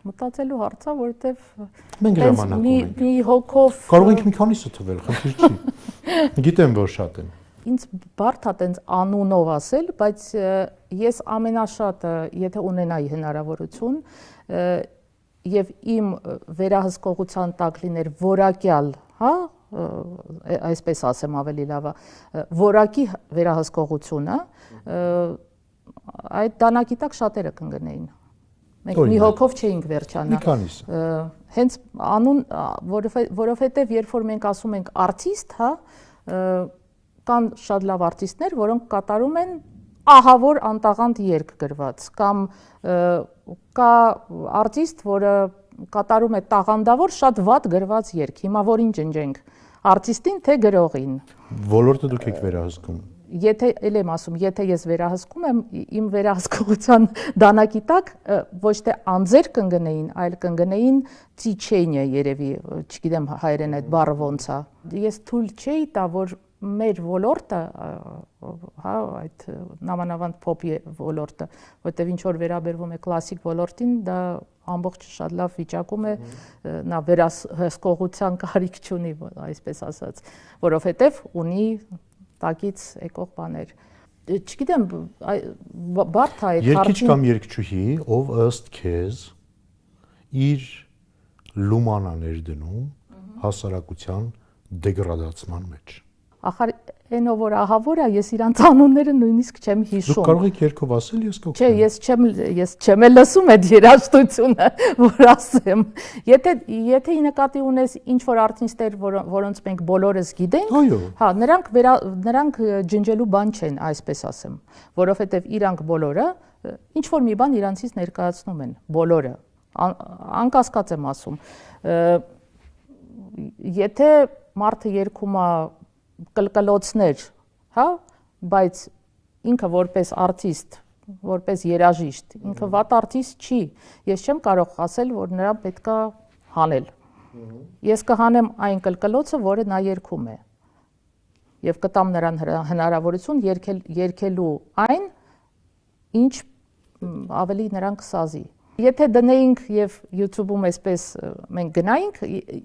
Մտածելու հարց է, որովհետև մենք ժամանակ ունենք։ Մի հոգով կարող ենք մի քանիսը թվել, խնդիր չի։ Գիտեմ, որ շատ են։ Ինձ բարդ է տենց անունով ասել, բայց ես ամենաշատը, եթե ունենայի հնարավորություն, եւ իմ վերահսկողության տակ լիներ որակյալ, հա, այսպես ասեմ ավելի լավ է, որակի վերահսկողությունը, այդ դանակի տակ շատերը կընկնեին։ Մենք մի հոգով չէինք վերջանա։ Մի քանիսը։ Հենց անուն, որովհետև երբ որ մենք ասում ենք արտիստ, հա, կան շատ լավ արտիստներ, որոնք կատարում են ահավոր անտաղանդ երգ գրված, կամ կա արտիստ, որը կատարում է տաղանդավոր շատ վատ գրված երգ։ Հիմա որին ջնջենք, արտիստին թե գրողին։ Ոլորտը դուք եք վերահսկում։ Եթե ել եմ ասում, եթե ես վերահսկում եմ, իմ վերահսկողության դանակի տակ ոչ թե անձեր կընկնեին, այլ կընկնեին ծիչենյա երևի, չգիտեմ հայերեն այդ բառը ոնց է։ Ես թույլ չէի տա, որ մեր ոլորտը, հա, այդ նամանավանդ փոփ ոլորտը, որտեղ ինչ որ վերաբերվում է կլասիկ ոլորտին, դա ամբողջ շատ լավ վիճակում է, նա վերահսկողության կարիք չունի, այսպես ասած, որովհետև ունի տակից եկող բաներ։ Չգիտեմ, բարդ է այդ Երկիչ կամ երգչուհի, ով ըստ քեզ իր լումանաներ դնում հասարակության դեգրադացման մեջ։ Ախր այնով որ ահավոր է, ես իրանց անունները նույնիսկ չեմ հիշում։ Դուք կարող եք երկով ասել, ես կօգնեմ։ Չէ, ես չեմ լսում այդ երաժշտությունը, որ ասեմ։ Եթե նկատի ունես ինչ որ արտիստներ, որոնց մենք բոլորս գիտենք, հա, նրանք ջնջելու բան չեն, այսպես ասեմ, որովհետև իրանք բոլորը ինչ որ մի բան իրանցից ներկայացնում են, բոլորը, անկասկած եմ ասում։ Եթե մարդը երգում է կլկլոցներ, հա, բայց ինքը որպես արտիստ, որպես երաժիշտ, ինքը վատ արտիստ չի։ Ես չեմ կարող ասել, որ նրան պետքա հանել։ Ես կհանեմ այն կլկլոցը, որը նա երգում է։ Եվ կտամ նրան հնարավորություն երգելու այն, ինչ ավելի նրան կսազի։ Եթե դնեինք եւ YouTube-ում այսպես մենք գնայինք,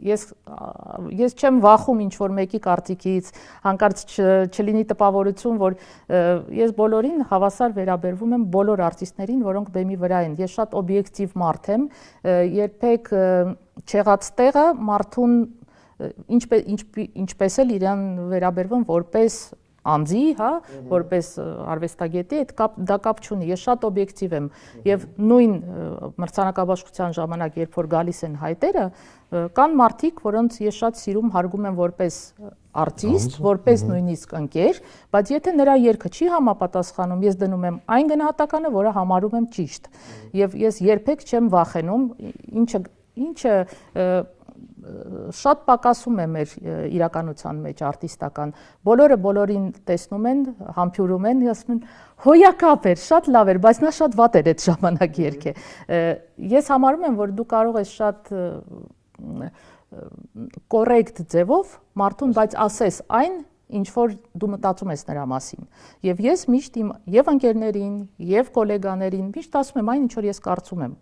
ես չեմ վախում ինչ որ մեկի կարծիքից, հանկարծ չլինի տպավորություն, որ ես բոլորին հավասար վերաբերվում եմ բոլոր արտիստներին, որոնք բեմի վրա են։ Ես շատ օբյեկտիվ մարդ եմ, երբեք չեղած տեղը մարդուն ինչպես էլ իրան վերաբերվում որպես անձի, հա, որպես արվեստագետի, դա կապ չունի։ Ես շատ օբյեկտիվ եմ եւ նույն մրցանակաբաշխության ժամանակ, երբ որ գալիս են հայտերը, կան մարդիկ, որոնց ես շատ սիրում, հարգում եմ որպես արտիստ, որպես նույնիսկ ընկեր, բայց եթե նրա երգը չի համապատասխանում, ես դնում եմ այն գնահատականը, որը համարում եմ ճիշտ։ Եվ ես երբեք չեմ վախենում, ինչը շատ պակասում է մեր իրականության մեջ արտիստական։ Բոլորը բոլորին տեսնում են, համբուրում են, ասում են հոյակապ էր, շատ լավ էր, բայց նա շատ վատ էր այդ ժամանակ երգը։ Ես համարում եմ, որ դու կարող ես շատ կոռեկտ ձևով մարդուն, բայց ասես այն, ինչ որ դու մտածում ես նրա մասին։ Եվ ես միշտ իմ եւ ընկերներին, եւ գոլեգաներին միշտ ասում եմ այն, ինչ որ ես կարծում եմ։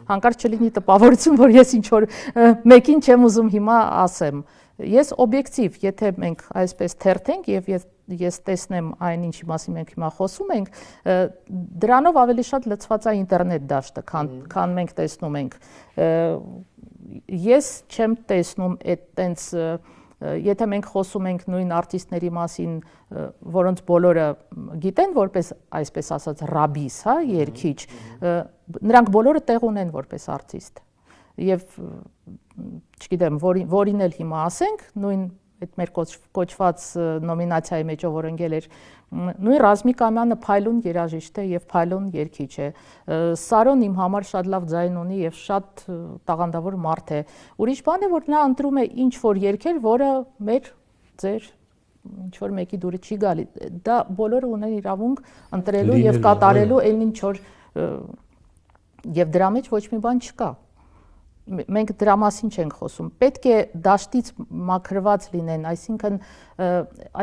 Հանկարծ չլինի տպավորություն, որ ես ինչ որ մեկին չեմ ուզում հիմա ասեմ։ Ես օբյեկտիվ, եթե մենք այսպես թերթենք եւ ես տեսնեմ այն, ինչի մասին մենք հիմա խոսում ենք, դրանով ավելի շատ լցված է ինտերնետ դաշտը, քան մենք տեսնում ենք։ Ես չեմ տեսնում այդ տենց եթե մենք խոսում ենք նույն արտիստների մասին, որոնց բոլորը գիտեն որպես այսպես ասած ռաբիս, հա, երգիչ, նրանք բոլորը տեղ ունեն որպես արտիստ։ Եվ չգիտեմ, որին էլ հիմա ասենք, նույն այդ մեր կոչված նոմինացիայի մեջ ով որ ընկել էր, նույն Ռազմիկ Ամյանը փայլուն երաժիշտ է եւ փայլուն երգիչ է։ Սարոն իմ համար շատ լավ ձայն ունի եւ շատ տաղանդավոր մարդ է։ Ուրիշ բան է, որ նա ընտրում է ինչ որ երգեր, որը մեր ձեր ինչ որ մեկի դուրը չի գալի։ Դա բոլորը ունեն իրավունք ընտրելու եւ կատարելու այն ինչ որ եւ դրա մեջ ոչ մի բան չկա։ Մենք դրա մասին չենք խոսում։ Պետք է դաշտից մաքրված լինեն, այսինքն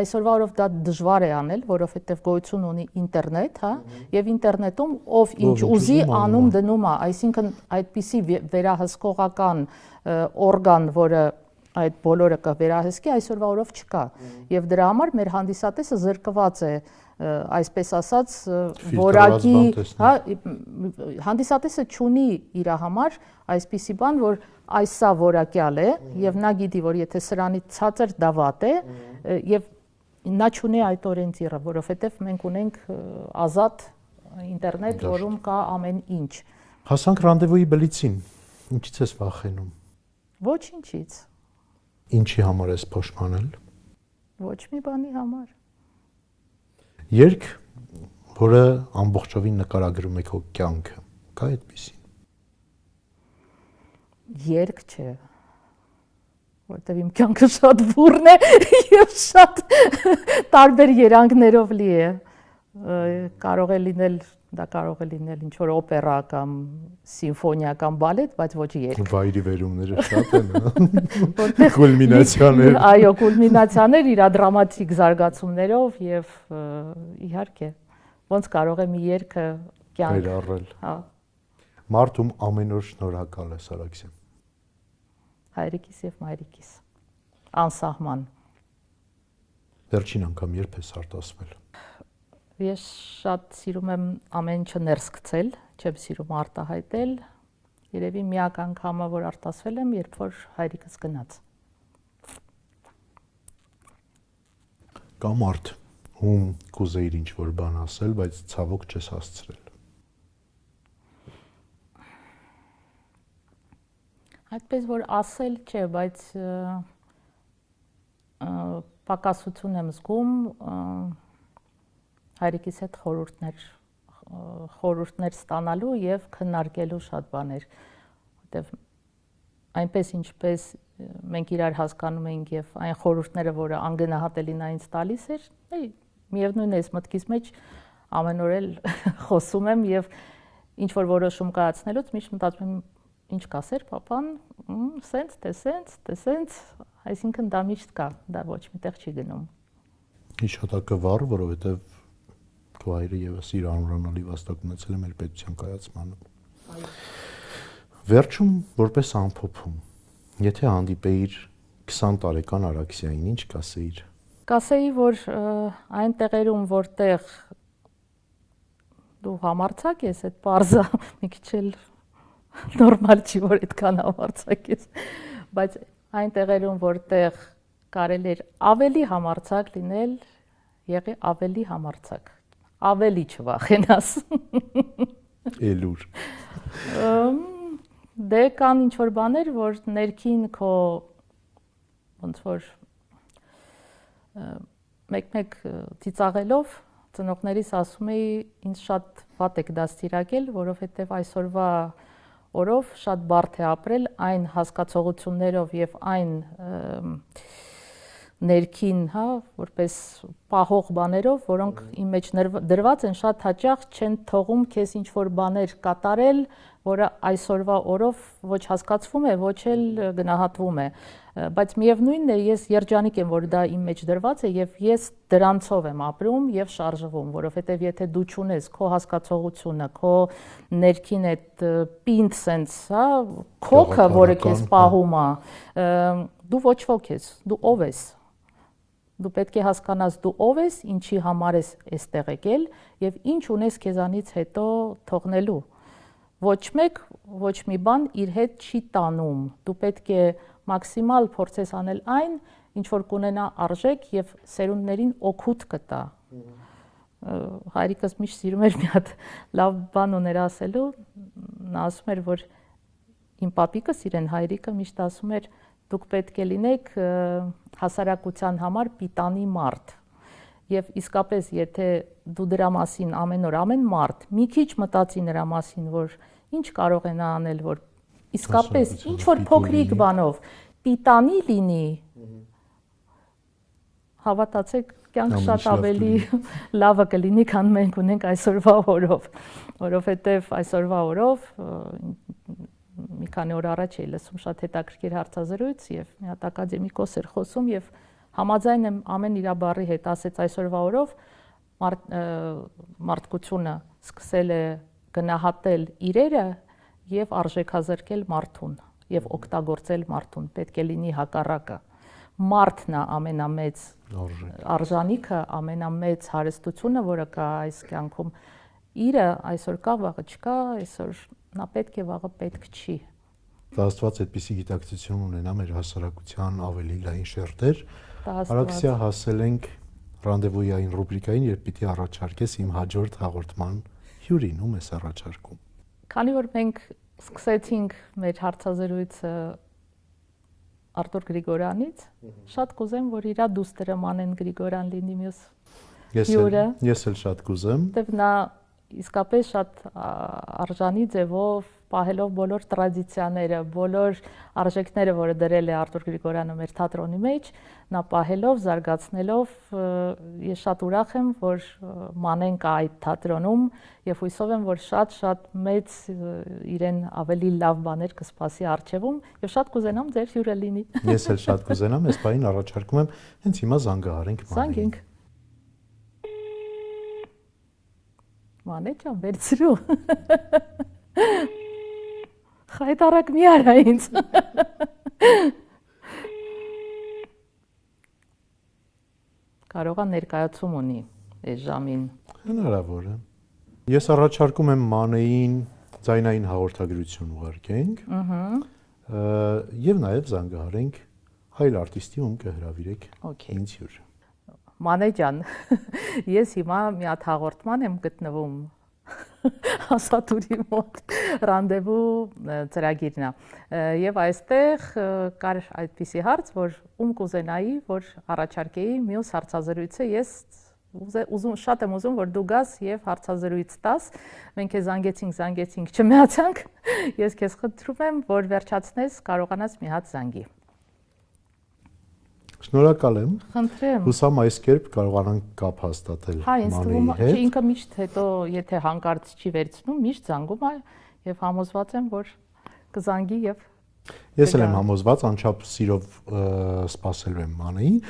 այսօրվա օրով դա դժվար է անել, որովհետև գոյություն ունի ինտերնետ, հա, եւ ինտերնետում ով ինչ ուզի անում դնում է, այսինքն այդպիսի վերահսկողական օրգան, որը այդ բոլորը կվերահսկի, այսօրվա օրով չկա։ Եվ դրա համար մեր հանդիսատեսը զրկված է այսպես ասած որակի, հա, հանդիսատեսը չունի իր համար այսպիսի բան, որ այսա որակյալ է եւ նա գիտի, որ եթե սրանից ցածր դա վատ է եւ նա չունի այդ օրենսիրը, որովհետեւ մենք ունենք ազատ ինտերնետ, որում կա ամեն ինչ։ Հասանք ռանդևուի բլիցին։ Ինչից ես վախենում։ Ոչինչից։ Ինչի համար ես փոշմանել։ Ոչ մի բանի համար։ Երգ, որը ամբողջովին նկարագրում է քո կյանքը, կա այդպիսին։ Երգ չէ, որտեղ իմ կյանքը շատ բուռն է եւ շատ տարբեր երանգներով լի է։ Կարող է լինել դա կարող է լինել ինչ որ օպերա կամ սիմֆոնիա կամ բալետ, բայց ոչ երգ։ Վայրի վերումները շատ են, հա։ Կուլմինացիաներ։ Այո, կուլմինացիաներ իրադրամատիկ զարգացումներով եւ իհարկե ոնց կարող է մի երգը կյանք վերառել։ Հա։ Մարդում ամեն օր շնորհակալ է Սարգսյան։ Հայրիկիս եւ մայրիկիս։ Անսահման։ Վերջին անգամ երբ ես արտասվել։ Ես շատ սիրում եմ ամեն ինչը ներս գցել, չեմ սիրում արտահայտել։ Երևի միակ անգամը, որ արտասվել եմ, երբ որ հայրիկս գնաց։ Կա մարդ, ում կուզեիր ինչ որ բան ասել, բայց ցավոք չես հասցրել։ Այդպես որ ասել չէ, բայց պակասություն եմ զգում հայրիկիս հետ խորհուրդներ ստանալու եւ քննարկելու շատ բաներ, որտեվ այնպես ինչպես մենք իրար հասկանում ենք եւ այն խորհուրդները, որը անգնահատելին այնց տալիս էր, միևնույն է, ես մտքիս մեջ ամեն օր էլ խոսում եմ եւ ինչ որ որոշում կայացնելուց միշտ մտածում եմ ինչ կասեր papan, սենց, տեսենց, այսինքն դա միշտ կա, դա ոչ միտեղ չի գնում։ Հիշատակը վառ, որովհետեւ քո հայրը եւս իր անուրանալի վաստակ ունեցել է մեր պետության կայացմանը։ Վերջում որպես ամփոփում, եթե հանդիպեիր 20 տարեկան Արաքսիային, ինչ կասեիր։ Կասեի, որ այն տեղերում, որտեղ դու համարձակ ես, այդ պարզա մի քիչ էլ նորմալ չի, որ այդքան համարձակ ես, բայց այն տեղերում, որտեղ կարելի էր ավելի համարձակ լինել, եղի ավելի համարձակ, ավելի չվախենաս։ Էլուր։ Դե կան ինչ որ բաներ, որ ներքին քո ոնց որ մեկ-մեկ ծիծաղելով ծնողներիս ասում էի, ինձ շատ վատ եք դաստիարակել, որովհետև այսօրվա օրով շատ բարդ է ապրել այն հասկացողություններով եւ այն ներքին, հա, որպես պահող բաներով, որոնք իմ մեջ դրված են, շատ հաճախ չեն թողում քեզ ինչ որ բաներ կատարել, որը այսօրվա օրով ոչ հասկացվում է, ոչ էլ գնահատվում է, բայց միևնույնն է, ես երջանիկ եմ, որ դա իմ մեջ դրված է եւ ես դրանցով եմ ապրում եւ շարժվում, որովհետեւ եթե դու չունես քո հասկացողությունը, քո ներքին այդ պինդ sense, հա, քոքը, որը քեզ պահում է, դու ոչ ոք ես, դու ով ես։ Դու պետք է հասկանաս դու ով ես, ինչի համար ես այստեղ եկել եւ ինչ ունես քեզանից հետո թողնելու։ Ոչ մեկ, ոչ մի բան իր հետ չի տանում։ Դու պետք է մաքսիմալ փորձես անել այն, ինչ որ կունենա արժեք եւ սերունդներին օգուտ կտա։ Հայրիկս միշտ սիրում էր մի հատ լավ բան ուներ ասելու, նա ասում էր, որ իմ պապիկս իրեն հայրիկը միշտ ասում էր, դուք պետք է լինեք հասարակության համար պիտանի մարդ։ Եվ իսկապես, եթե դու դրա մասին ամեն օր ամեն մարդ մի քիչ մտածի նրա մասին, որ ինչ կարող է նա անել, որ իսկապես ինչ որ փոքրիկ բանով պիտանի լինի, հավատացեք, կյանք շատ ավելի լավը կլինի, քան մենք ունենք այսօրվա օրով, որովհետև այսօրվա օրով մի քանի օր առաջ էի լսում շատ հետաքրքիր հարցազրույց եւ մի հատ ակադեմիկոս էր խոսում եւ համաձայն եմ ամեն իր բառի հետ, ասեց այսօրվա օրով մարդկությունը սկսել է գնահատել իրերը եւ արժեքազրկել մարդուն եւ օգտագործել մարդուն, պետք է լինի հակառակը։ Մարդն է ամենամեծ արժանիքը, ամենամեծ հարստությունը, որը կա այս կյանքում։ Իրը այսօր կա, վաղը չկա, այսօր նա պետք է, վաղը պետք չի։ Աստված այդպիսի գիտակցություն ունենա մեր հասարակության ավելի լայն շերտեր։ Արաքսիա, հասել ենք ռանդևույային ռուբրիկային, երբ պիտի առաջարկես իմ հաջորդ հաղորդման հյուրին, ում ես առաջարկում։ Քանի որ մենք սկսեցինք մեր հարցազրույցը Արտուր Գրիգորյանից, շատ կուզեմ, որ իր դուստրը Մանեն Գրիգորյան լինի մյուս հյուրը։ Ես էլ շատ կուզեմ։ Դեռ նա իսկապես շատ արժանի ձևով պահելով բոլոր տրադիցիաները, բոլոր արժեքները, որը դրել է Արտուր Գրիգորյանը մեր թատրոնի մեջ, նա պահելով, զարգացնելով, ես շատ ուրախ եմ, որ Մանեն կա այդ թատրոնում եւ հույսով եմ, որ շատ մեծ իրեն ավելի լավ բաներ կսպասի առջևում եւ շատ կուզենամ ձեր հյուրը լինի։ Ես էլ շատ կուզենամ, այս բանին առաջարկում եմ հենց հիմա զանգահարենք Մանեին։ Զանգենք։ Մանե ջան, վերցրու։ Խայտարակ մի արա ինձ։ Կարող է ներկայացում ունի այս ժամին։ Հնարավոր է։ Ես առաջարկում եմ Մանեին ձայնային հաղորդագրություն ուղարկենք։ Եվ նաև զանգահարենք այլ արտիստի, ում կհրավիրեք ինձ հյուր։ Մանե ջան, ես հիմա մի հատ հաղորդման եմ գտնվում Ասատուրի մոտ ռանդևու ծրագիրն է եւ այստեղ կար այդպիսի հարց, որ ում կուզենայի, որ առաջարկեի մյուս հարցազրույցը, ես շատ եմ ուզում, որ դու գաս եւ հարցազրույց տաս, մենք քեզ զանգեցինք, չմիացանք, ես քեզ խնդրում եմ, որ վերջացնես, կարողանաս մի հատ զանգի։ Շնորհակալ եմ։ Խնդրեմ։ Հուսամ այս կերպ կարողանանք կապ հաստատել Մանեի հետ։ Ինքը միշտ հետո, եթե հանկարծ չի վերցնում, միշտ զանգում է եւ համոզված եմ, որ կզանգի եւ Ես էլ եմ համոզված, անչափ սիրով սպասելու եմ Մանեին,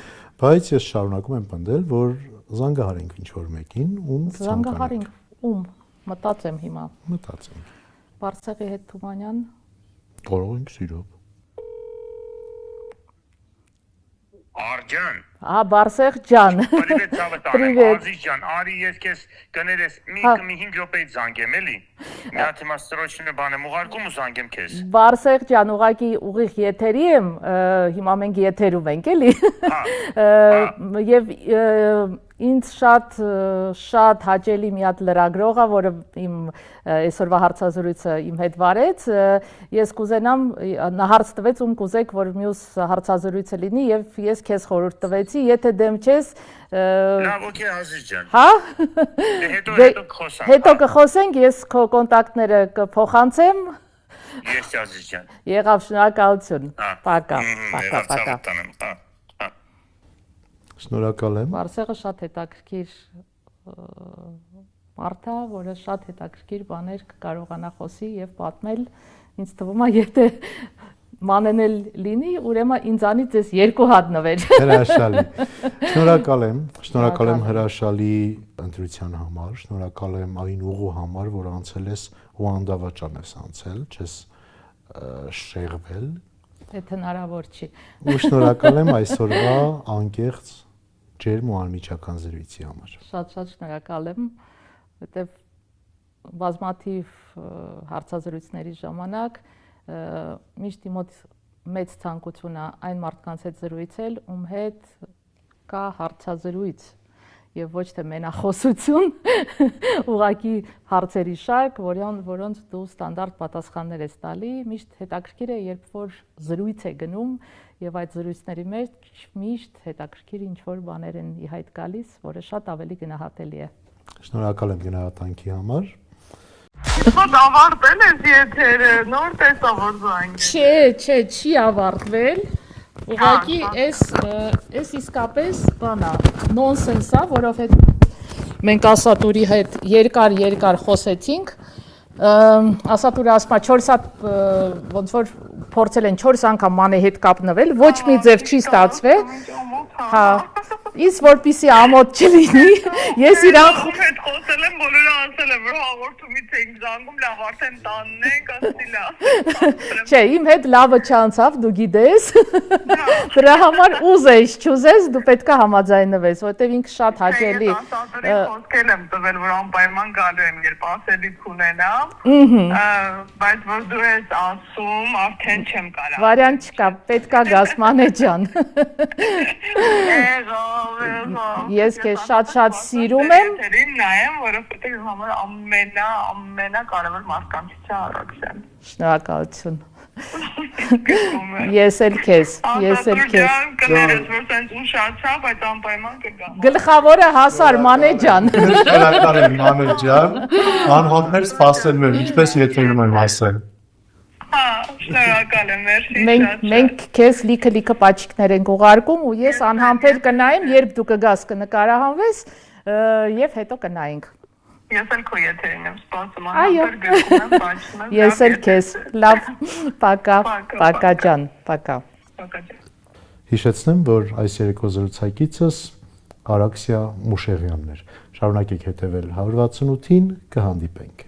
բայց ես շարունակում եմ պնդել, որ զանգահարենք ինչ-որ մեկին, ում զանգահարենք, ում մտածեմ հիմա։ Մտածենք։ Բարսեղի հետ Թումանյան։ Կարող ենք սիրով։ Արջան։ Բարսեղ ջան։ Привет, Ազիզ ջան, արի ես քեզ կներես մի 5 րոպեից զանգեմ, էլի։ Մի հատ հիմա սրոչնը բան եմ ուղարկում ու զանգեմ քեզ։ Բարսեղ ջան, ուղակի ուղիղ եթերի եմ, հիմա մենք եթերում ենք, էլի։ Եվ ինձ շատ հաճելի մի հատ լրագրող է, որը իմ այսօրվա հարցազրույցը իմ հետ վարեց, ես կուզենամ, նա հարց տվեց, ում կուզեք, որ մյուս հարցազրույցը լինի եւ ես քեզ խորհուրդ տվեցի, եթե դեմ չես Լավ, օքեյ, Ազիզ ջան։ Հա։ Հետո կխոսանք։ Հետո կխոսենք, ես քո կոնտակտները կփոխանցեմ։ Ես Ազիզ ջան։ Եղավ, շնորհակալություն։ Պակա։ Շնորհակալ եմ։ Բարսեղը շատ հետաքրքիր մարդ է, որը շատ հետաքրքիր բաներ կկարողանա խոսի եւ պատմել։ Ինձ թվում է, եթե Մանեն էլ լինի, ուրեմն ինձանից էս 2 հատ նվեր։ Հրաշալի։ Շնորհակալ եմ հրաշալի ընտրության համար, շնորհակալ եմ այն ուղու համար, որ անցել ես ու անդավաճան ես անցել, չես շեղվել։ Այդ հնարավոր չի։ Ու շնորհակալ եմ այսօրվա անկեղծ ջերմ ու անմիջական զրույցի համար։ Շատ շնորհակալ եմ, որտեվ բազմաթիվ հարցազրույցների ժամանակ միշտ մոտ մեծ ցանկություն է այն մարդկանց հետ զրույցել, ում հետ կա հարցազրույց եւ ոչ թե մենախոսություն, ուղղակի հարցերի շարք, որոնց դու ստանդարտ պատասխաններ ես տալի, միշտ հետաքրքիր է, երբ որ զրույց է գնում եւ այդ զրույցների մեջ միշտ հետաքրքիր ինչ-որ բաներ են ի հայտ գալիս, որը շատ ավելի գնահատելի է։ Շնորհակալ եմ գնահատանքի համար։ Ո՞տ ավարտել ես եթերը, նոր տեսա որ զանգել։ Չէ, չի ավարտվել։ Ուղղակի էս իսկապես բան է, նոնսենս է, որովհետեւ մենք Ասատուրի հետ երկար խոսեցինք։ Ասատուրը ասում է 4 հատ ոնց որ փորձել են 4 անգամ Մանեի հետ կապնվել, ոչ մի ձև չի ստացվել։ Հա, իսկ որպեսի ամոթ չլինի, ես իրան հետ խոսել եմ, բոլորը ասել են, որ հաղորդումից ենք զանգում, լավ, արդեն տանն ենք, ասի լավ։ Չէ, իմ հետ լավը չանցավ, դու գիտես։ Դրա համար ուզես, չուզես, դու պետքա համաձայնվես, որտեվ ինքը շատ հաճելի։ Ասատուրի խոսքել եմ տվել, որ անպայման գալու եմ, երբ ասելիք ունենամ, բայց որ դու ես ասում, արդեն չեմ կարող։ Վարիանտ չկա, պետքա գաս Մանե ջան։ Ես քեզ շատ սիրում եմ։ Նայեմ, որովհետեւ համար ամենակարևոր մարդկանցից է առաջ եմ։ Շնորհակալություն։ Ես էլ քեզ, ես էլ քեզ։ Կներես, որ սենց ուշացա, բայց անպայման կգամ։ Գլխավորը հասար Մանե ջան։ Շնորհակալ եմ Մանե ջան։ Անհատներ սպասելու են, ինչպես եթերում եմ ասել։ Հա, շնորհակալ եմ, մերսի շատ։ Մենք քեզ լիքը պաչիկներ ենք ուղարկում ու ես անհամբեր կնայեմ, երբ դու կգաս կնկարահանվես եւ հետո կնայենք։ Ես էլ քո եթերին եմ սպասում, անհամբեր գրքում եմ, պաչում եմ։ Ես էլ քեզ, լավ, պակա, պակա ջան, պակա։ Հիշեցնեմ, որ այս երեկո զրուցակիցս Արաքսիա Մուշեղյանն էր։ Շարունակեք հետևել 168-ին, կհանդիպենք։